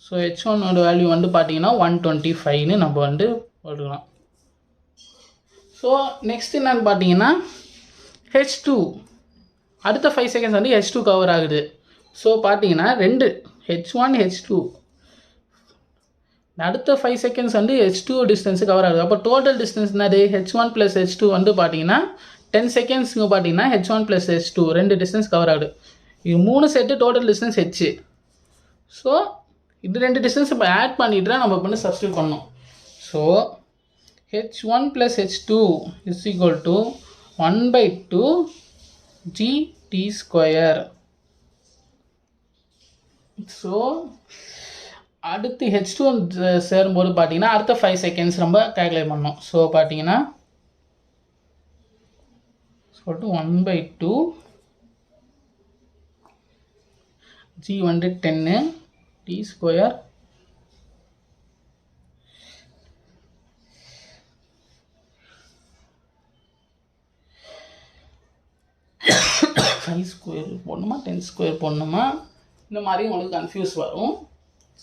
ஸோ h1 வேல்யூ வந்து பார்த்தீங்கன்னா 125ன்னு நம்ம வந்து போட்டுக்கலாம். ஸோ நெக்ஸ்ட் என்னன்னு பார்த்தீங்கன்னா h2, அடுத்த 5 செகண்ட்ஸ் வந்து h2 கவர் ஆகுது. ஸோ பார்த்தீங்கன்னா h1 h2 அடுத்த 5 செகண்ட்ஸ் வந்து h2 டிஸ்டன்ஸு கவர் ஆகுது. அப்போ டோட்டல் டிஸ்டன்ஸ் என்னது, h1 + h2 வந்து பார்த்தீங்கன்னா 10 செகண்ட்ஸுங்க பார்த்தீங்கன்னா h1 + h2 2 டிஸ்டன்ஸ் கவர் ஆகுது. இது 3 set total distance h. So இது 2 டிஸ்டன்ஸ் இப்போ ஆட் பண்ணிட்டு தான் நம்ம பண்ணி சப்ஸ்டியூட் பண்ணோம். So h1 + h2 = 1/2 g(t²). So அடுத்து h2 சேரும்போது பார்த்தீங்கன்னா அடுத்த 5 செகண்ட்ஸ் நம்ம கேல்குலேட் பண்ணோம். ஸோ பார்த்தீங்கன்னா 1/2 g வந்து 10 t². 5² போடணுமா 10² போடணுமா, இந்த மாதிரி உங்களுக்கு கன்ஃபியூஸ் வரும்.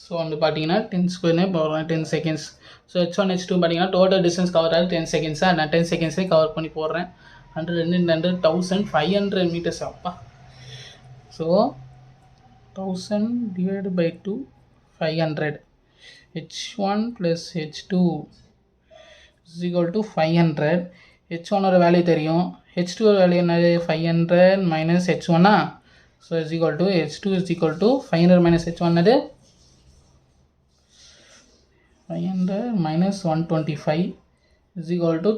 ஸோ வந்து பார்த்தீங்கன்னா 10² போடுறேன் 10 செகண்ட்ஸ். ஸோ h1 h2 பார்த்தீங்கன்னா டோட்டல் டிஸ்டன்ஸ் கவர் ஆகுது 10 செகண்ட்ஸாக, நான் 10 செகண்ட்ஸே கவர் பண்ணி போடுறேன். 100,500 மீட்டர்ஸ் அப்பா. So 1000 / 2 500. h1 + h2 = 500. h1 value தெரியும், h2 வேல்யூ என்னது 500 - h1. ஸோ h2 = 500 - h1 அது 500 - 125 =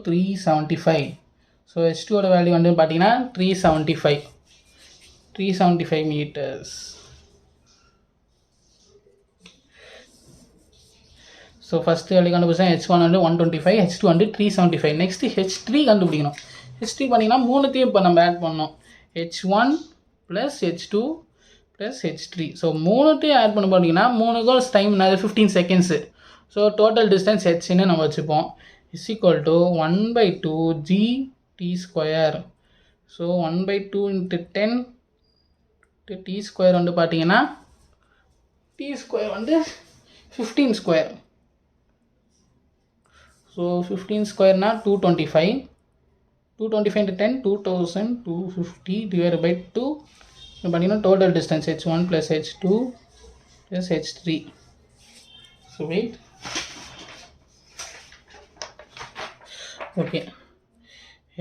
375. ஸோ h2 வேல்யூ வந்து பார்த்தீங்கன்னா 375 மீட்டர்ஸ். ஸோ ஃபஸ்ட்டு வேல்யூ கண்டுபிடிச்சா h1 வந்து 125, h2 வந்து 375. நெக்ஸ்ட்டு h3 கண்டுபிடிக்கணும். h3 பார்த்தீங்கன்னா 3த்தையும் இப்போ நம்ம ஆட் பண்ணோம், h1 + h2 + h3. So 3த்தையும் add பண்ண பார்த்தீங்கன்னா 3 time 15 seconds. So total distance hன்னு நம்ம வச்சுப்போம், = 1/2 g(t²). ஸோ 1/2 × 10 t² வந்து பார்த்தீங்கன்னா t² வந்து 15². ஸோ 15² 225 × 10 2250/2 இப்போ பார்த்தீங்கன்னா total distance h1 + h2 + h3. So wait, okay,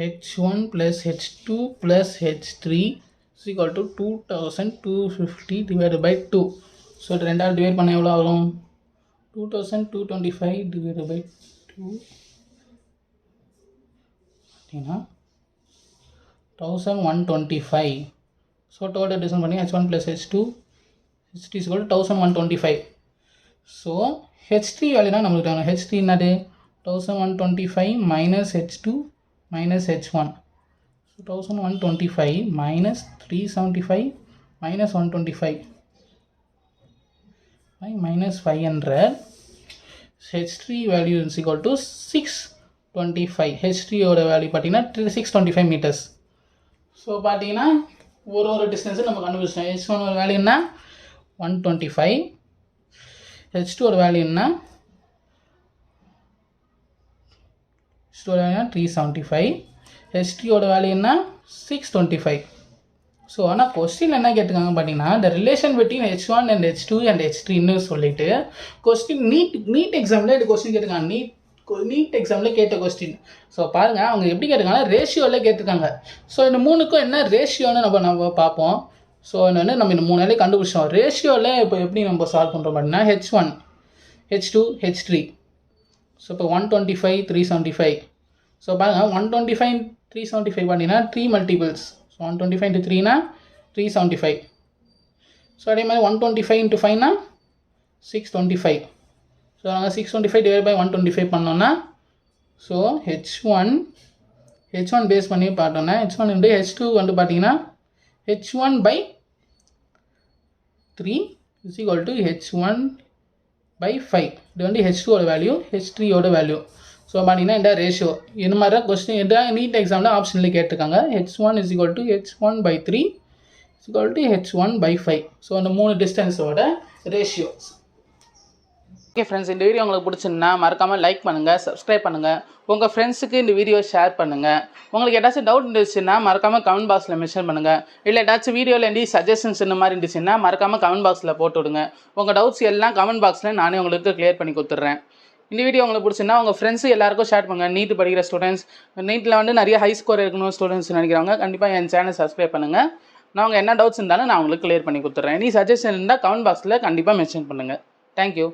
h1 + h2 + h3 is equal to 2250 divided by 2. So இது ரெண்டாவது டிவைட் பண்ண எவ்வளோ ஆகும்? 2225 divided by 2 பார்த்தீங்கன்னா 1125. ஸோ டோட்டல் டிஸ்டன்ஸ் பண்ணி h1 + h2 h3 is equal to 1125. So h3 வேல்யூனா நம்மளுக்கு தேவை. h3 என்னது? 1125 minus h2 minus h1. So 1125 minus 375 minus 125 minus 500. h3 value is equal to 625. h3 ஓட வேல்யூ பார்த்தீங்கன்னா 625 meters. ஸோ பார்த்தீங்கன்னா ஒரு distance நம்ம கண்டுபிடிச்சோம். h1 ஓட வேல்யூ என்ன? 125. h2 ஓட வேல்யூ என்ன? 375. h3 ஓட வேல்யூ என்ன? 625. ஸோ ஆனால் கொஸ்டின் என்ன கேட்டிருக்காங்க பார்த்தீங்கன்னா, இந்த relation between h1 and h2 and h3ன்னு சொல்லிட்டு கொஸ்டின் நீட் எக்ஸாமில் இது கொஸ்டின் கேட்டிருக்காங்க. நீட் எக்ஸாமில் கேட்ட கொஸ்டின். ஸோ பாருங்கள் அவங்க எப்படி கேட்டிருக்காங்க, ரேஷியோவில் கேட்டிருக்காங்க. ஸோ இந்த மூணுக்கும் என்ன ரேஷியோன்னு நம்ம பார்ப்போம். ஸோ என்னென்னு நம்ம இந்த 3 நாளே கண்டுபிடிச்சோம். ரேஷியோவில் இப்போ எப்படி நம்ம சால்வ் பண்ணுறோம் பார்த்தீங்கன்னா, h1 h2 h3. ஸோ இப்போ 125 375. ஸோ பாருங்கள் 125 375 பார்த்தீங்கன்னா 3 மல்டிபிள்ஸ். So 125 into 3னா 375. ஸோ அதே மாதிரி 125 into 5னா 625. ஸோ நாங்கள் 625 divided by 125 பண்ணோன்னா, ஸோ h1 பேஸ் பண்ணி பார்த்தோன்னா h1 into h2 வந்து பார்த்தீங்கன்னா h1 by 3 is equal to h1 by 5. இது வந்து h2 ஓட வேல்யூ, h3 ஓட வேல்யூ. ஸோ பார்த்தீங்கன்னா இந்த ரேஷியோ இந்த மாதிரி தான் கொஸ்டின் இந்த நீட் எக்ஸாமில் ஆப்ஷனில் கேட்டிருக்காங்க. h1 is equal to h1 by 3 is equal to h1 by 5. So அந்த 3 டிஸ்டன்ஸோட ரேஷியோஸ். ஓகே ஃப்ரெண்ட்ஸ், இந்த வீடியோ உங்களுக்கு பிடிச்சிருந்தா மறக்காமல் லைக் பண்ணுங்கள், சப்ஸ்கிரைப் பண்ணுங்கள், உங்கள் ஃப்ரெண்ட்ஸுக்கு இந்த வீடியோ ஷேர் பண்ணுங்கள். உங்களுக்கு ஏதாச்சும் டவுட் இருந்துச்சுன்னா மறக்காமல் கமெண்ட் பாக்ஸில் மென்ஷன் பண்ணுங்கள். இல்லை ஏதாச்சும் வீடியோவில் இருந்து சஜஷன்ஸ் இந்த மாதிரி இருந்துச்சுன்னா மறக்காமல் கமெண்ட் பாக்ஸில் போட்டு விடுங்க. உங்கள் டவுட்ஸ் எல்லாம் கமெண்ட் பாக்ஸில் நானே உங்களுக்கு கிளியர் பண்ணி கொடுத்துட்றேன். இந்த வீடியோ உங்களுக்கு பிடிச்சிருந்தா உங்கள் ஃப்ரெண்ட்ஸு எல்லாருக்கும் ஷேர் பண்ணுங்கள். நீட் படிக்கிற ஸ்டூடெண்ட்ஸ், நீட்டில் வந்து நிறைய ஹை ஸ்கோர் இருக்கணும் ஸ்டூடெண்ட்ஸ் நினைக்கிறவங்க கண்டிப்பாக என் சேனல் சப்ஸ்கிரைப் பண்ணுங்கள். நான் உங்கள் என்ன டவுட்ஸ் இருந்தாலும் நான் உங்களுக்கு கிளியர் பண்ணி கொடுத்துட்றேன். நீ சஜஷன் இருந்தால் கமெண்ட் பாக்ஸில் கண்டிப்பாக மென்ஷன் பண்ணுங்கள். தேங்க்யூ.